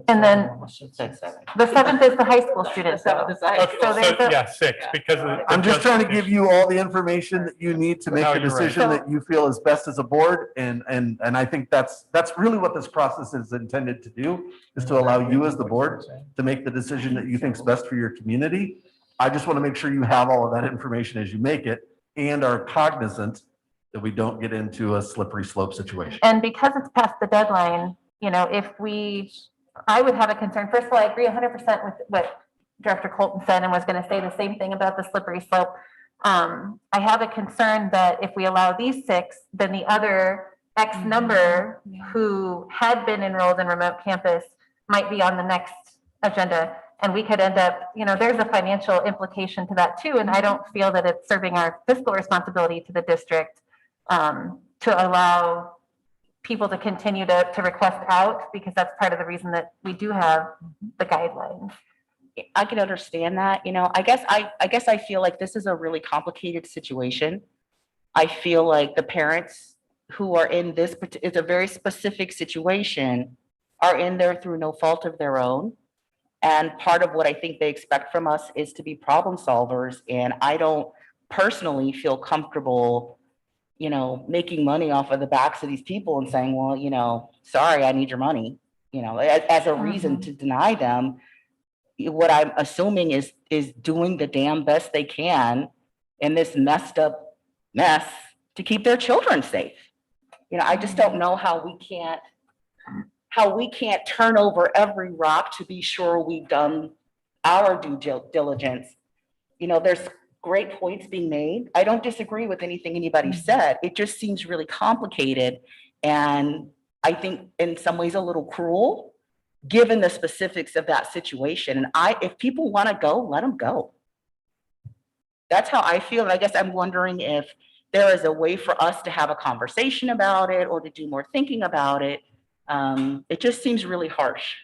And then the 7th is the high school students. though. Okay, So there's so a- yeah, 6, because of the I'm just trying to give you all the information that you need to make No, the you're right. decision that you feel is best as a board. And I think that's really what this process is intended to do, is to allow you as the board to make the decision that you think is best for your community. I just want to make sure you have all of that information as you make it and are cognizant that we don't get into a slippery slope situation. And because it's past the deadline, you know, I would have a concern. First of all, I agree 100% with what Director Colton said and was going to say the same thing about the slippery slope. I have a concern that if we allow these 6, then the other X number who had been enrolled in remote campus might be on the next agenda. And we could end up, there's a financial implication to that too. And I don't feel that it's serving our fiscal responsibility to the district to allow people to continue to request out, because that's part of the reason that we do have the guidelines. I can understand that, I guess I feel like this is a really complicated situation. I feel like the parents who are in this, it's a very specific situation, are in there through no fault of their own. And part of what I think they expect from us is to be problem solvers. And I don't personally feel comfortable, making money off of the backs of these people and saying, well, sorry, I need your money, as a reason to deny them. What I'm assuming is doing the damn best they can in this messed up mess to keep their children safe. I just don't know how we can't turn over every rock to be sure we've done our due diligence. There's great points being made. I don't disagree with anything anybody said. It just seems really complicated. And I think in some ways a little cruel, given the specifics of that situation. And if people want to go, let them go. That's how I feel. And I guess I'm wondering if there is a way for us to have a conversation about it or to do more thinking about it. It just seems really harsh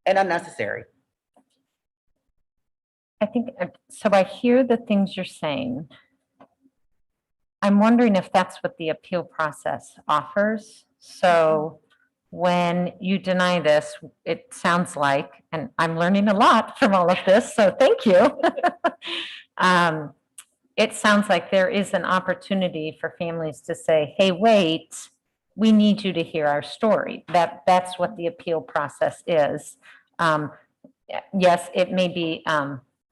and unnecessary. I think, so I hear the things you're saying. I'm wondering if that's what the appeal process offers. So when you deny this, it sounds like, and I'm learning a lot from all of this, so thank you. It sounds like there is an opportunity for families to say, hey, wait, we need you to hear our story. That's what the appeal process is. Yes, it may be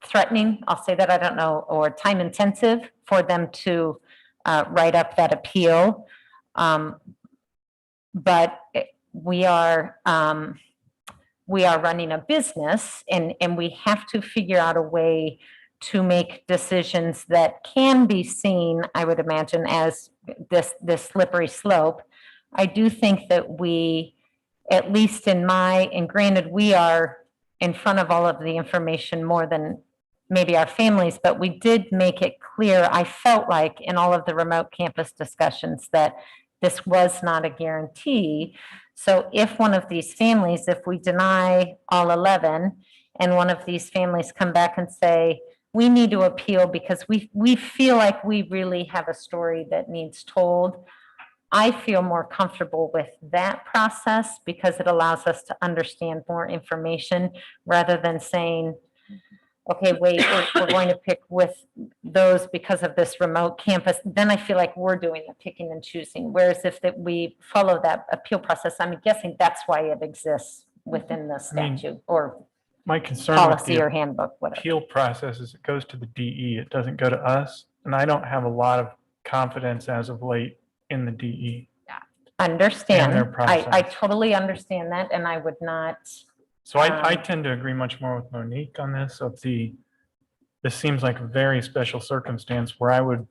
threatening, I'll say that, I don't know, or time intensive for them to write up that appeal. But we are running a business, and we have to figure out a way to make decisions that can be seen, I would imagine, as this slippery slope. I do think that we, at least and granted, we are in front of all of the information more than maybe our families, but we did make it clear, I felt like, in all of the remote campus discussions, that this was not a guarantee. So if one of these families, if we deny all 11, and one of these families come back and say, we need to appeal because we feel like we really have a story that needs told, I feel more comfortable with that process because it allows us to understand more information rather than saying, okay, wait, we're going to pick with those because of this remote campus. Then I feel like we're doing the picking and choosing. Whereas if we follow that appeal process, I'm guessing that's why it exists within the statute or my concern with policy the or handbook, whatever. appeal process is it goes to the DE. It doesn't go to us. And I don't have a lot of confidence as of late in the DE. Understand. their process. I totally understand that, and I would not. So I tend to agree much more with Monique on this. This seems like a very special circumstance where I would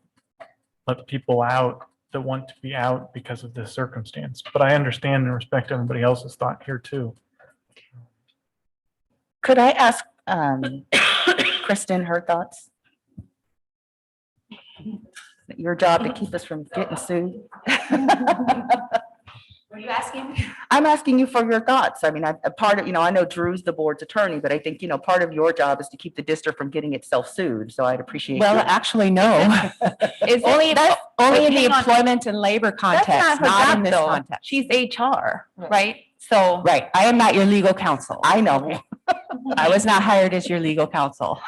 let people out that want to be out because of this circumstance. But I understand and respect everybody else's thought here too. Could I ask Kristen her thoughts? Your job to keep us from getting sued. What are you asking? I'm asking you for your thoughts. I mean, I know Drew's the board's attorney, but I think, part of your job is to keep the district from getting itself sued. So I'd appreciate. Well, actually, no. It's only in the hang on. employment and labor context, That's not her not job, in this though. context. She's HR, right? So. Right. I am not your legal counsel. I know. I was not hired as your legal counsel.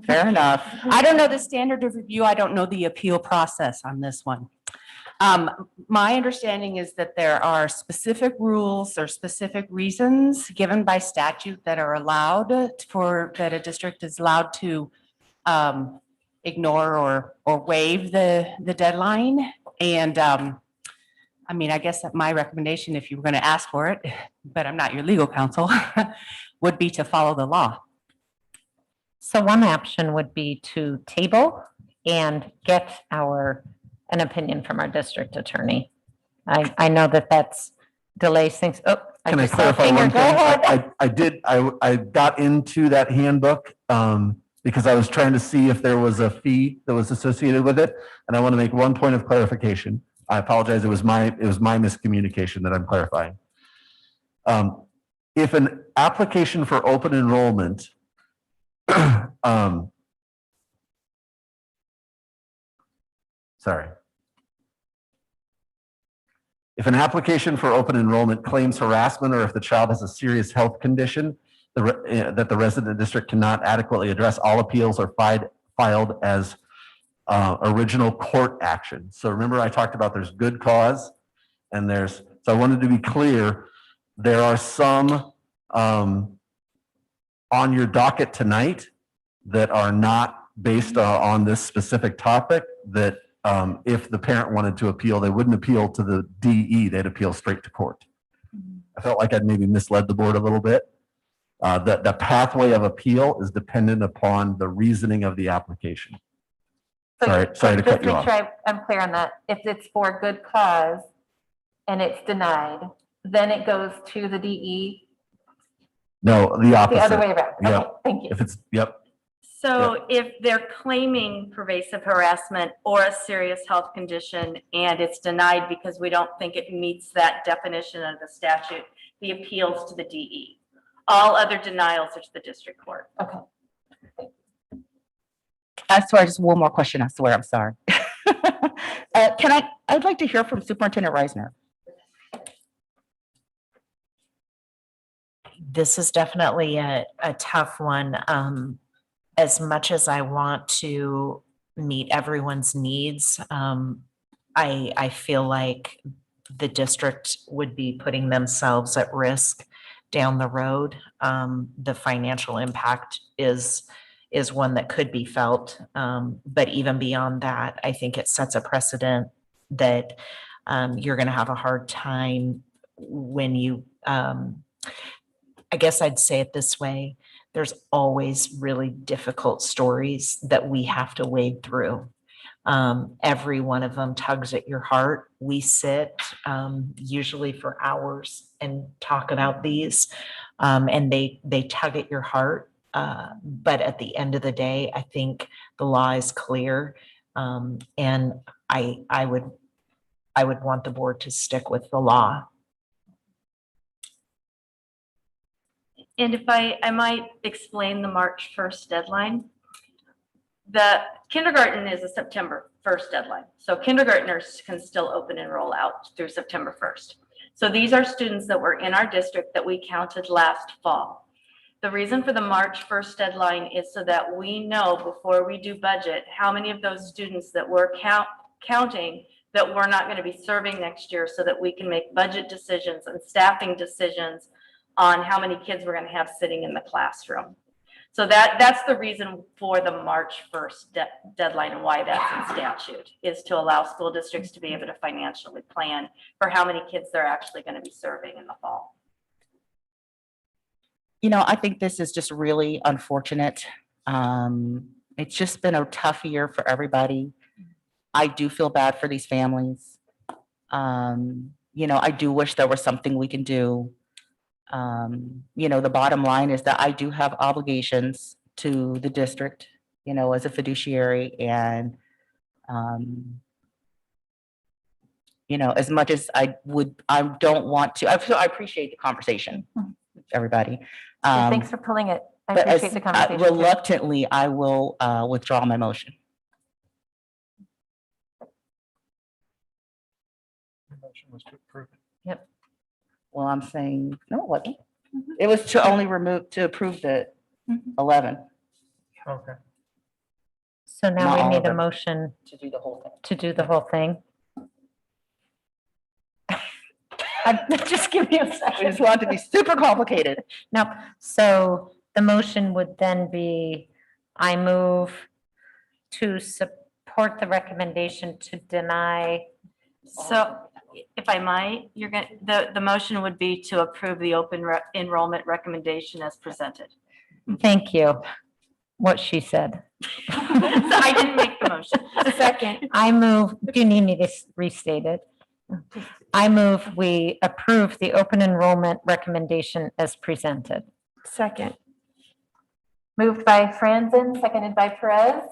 Fair enough. I don't know the standard of review. I don't know the appeal process on this one. My understanding is that there are specific rules or specific reasons given by statute that are allowed that a district is allowed to ignore or waive the deadline. And I mean, I guess that my recommendation, if you were going to ask for it, but I'm not your legal counsel, would be to follow the law. So one option would be to table and get an opinion from our district attorney. I know that's delays things. Oh, Can I just saw a clarify finger. one Go thing? ahead. I got into that handbook because I was trying to see if there was a fee that was associated with it. And I want to make one point of clarification. I apologize. It was my miscommunication that I'm clarifying. If an application for open enrollment sorry. If an application for open enrollment claims harassment, or if the child has a serious health condition that the resident district cannot adequately address, all appeals are filed as original court action. So remember I talked about there's good cause and so I wanted to be clear, there are some on your docket tonight that are not based on this specific topic that if the parent wanted to appeal, they wouldn't appeal to the DE, they'd appeal straight to court. I felt like I'd maybe misled the board a little bit. The pathway of appeal is dependent upon the reasoning of the application. Sorry to cut you Just make off. sure I'm clear on that. If it's for good cause and it's denied, then it goes to the DE, No, the opposite. the other way around. Okay, Yep. thank you. If it's, yep. So if they're claiming pervasive harassment or a serious health condition and it's denied because we don't think it meets that definition of the statute, the appeals to the DE. All other denials are to the district court. Okay. I swear, just one more question. I swear, I'm sorry. I'd like to hear from Superintendent Reisner. This is definitely a tough one. As much as I want to meet everyone's needs, I feel like the district would be putting themselves at risk down the road. The financial impact is one that could be felt. But even beyond that, I think it sets a precedent that you're going to have a hard time when you, I guess I'd say it this way. There's always really difficult stories that we have to wade through. Every one of them tugs at your heart. We sit usually for hours and talk about these, and they tug at your heart. But at the end of the day, I think the law is clear, and I would want the board to stick with the law. And if I might explain the March 1st deadline. The kindergarten is a September 1st deadline. So kindergartners can still open and roll out through September 1st. So these are students that were in our district that we counted last fall. The reason for the March 1st deadline is so that we know before we do budget, how many of those students that we're counting that we're not going to be serving next year, so that we can make budget decisions and staffing decisions on how many kids we're going to have sitting in the classroom. So that's the reason for the March 1st deadline, and why that's in statute, is to allow school districts to be able to financially plan for how many kids they're actually going to be serving in the fall. You know, I think this is just really unfortunate. It's just been a tough year for everybody. I do feel bad for these families. You know, I do wish there was something we can do. You know, the bottom line is that I do have obligations to the district, you know, as a fiduciary, and, you know, as much as I don't want to, I appreciate the conversation, everybody. Yeah, thanks for pulling it. I But appreciate the conversation. too. reluctantly, I will withdraw my motion. The motion was to approve it. Yep. Well, I'm saying, no, it wasn't. It was to only approve the 11. Okay. So Not now all we of need a them. motion To do the whole thing. to do the whole thing. Just give me a I second. just want it to be super complicated. No, so the motion would then be, I move to support the recommendation to deny. So if I might, the motion would be to approve the open enrollment recommendation as presented. Thank you. What she said. So I didn't make the motion. Second. I move, do you need me to restate it? I move we approve the open enrollment recommendation as presented. Second. Moved by Franzen, seconded by Perez.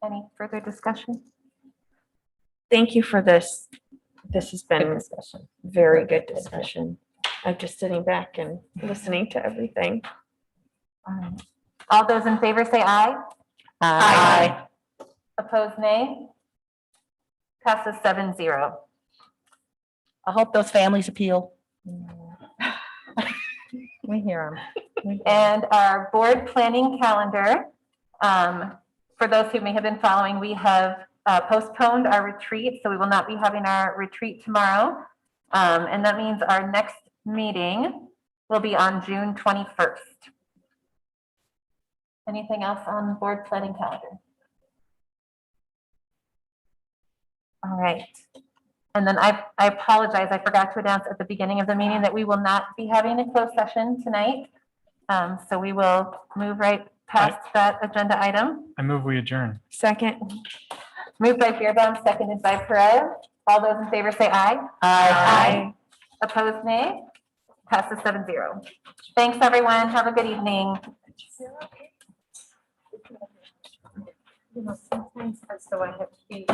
Any further discussion? Thank you for this. This has Good been discussion. very good discussion. I'm just sitting back and listening to everything. All those in favor say aye. Aye. Opposed, nay. Passes 7-0. I hope those families appeal. We hear them. And our board planning calendar, for those who may have been following, we have postponed our retreat, so we will not be having our retreat tomorrow. And that means our next meeting will be on June 21st. Anything else on board planning calendar? All right. And then I apologize, I forgot to announce at the beginning of the meeting that we will not be having a closed session tonight. So we will move right past that agenda item. I move we adjourn. Second. Moved by Beerbaum, seconded by Perez. All those in favor say aye. Aye. Opposed, nay. Passes 7-0. Thanks, everyone. Have a good evening. Sometimes, so I have to be.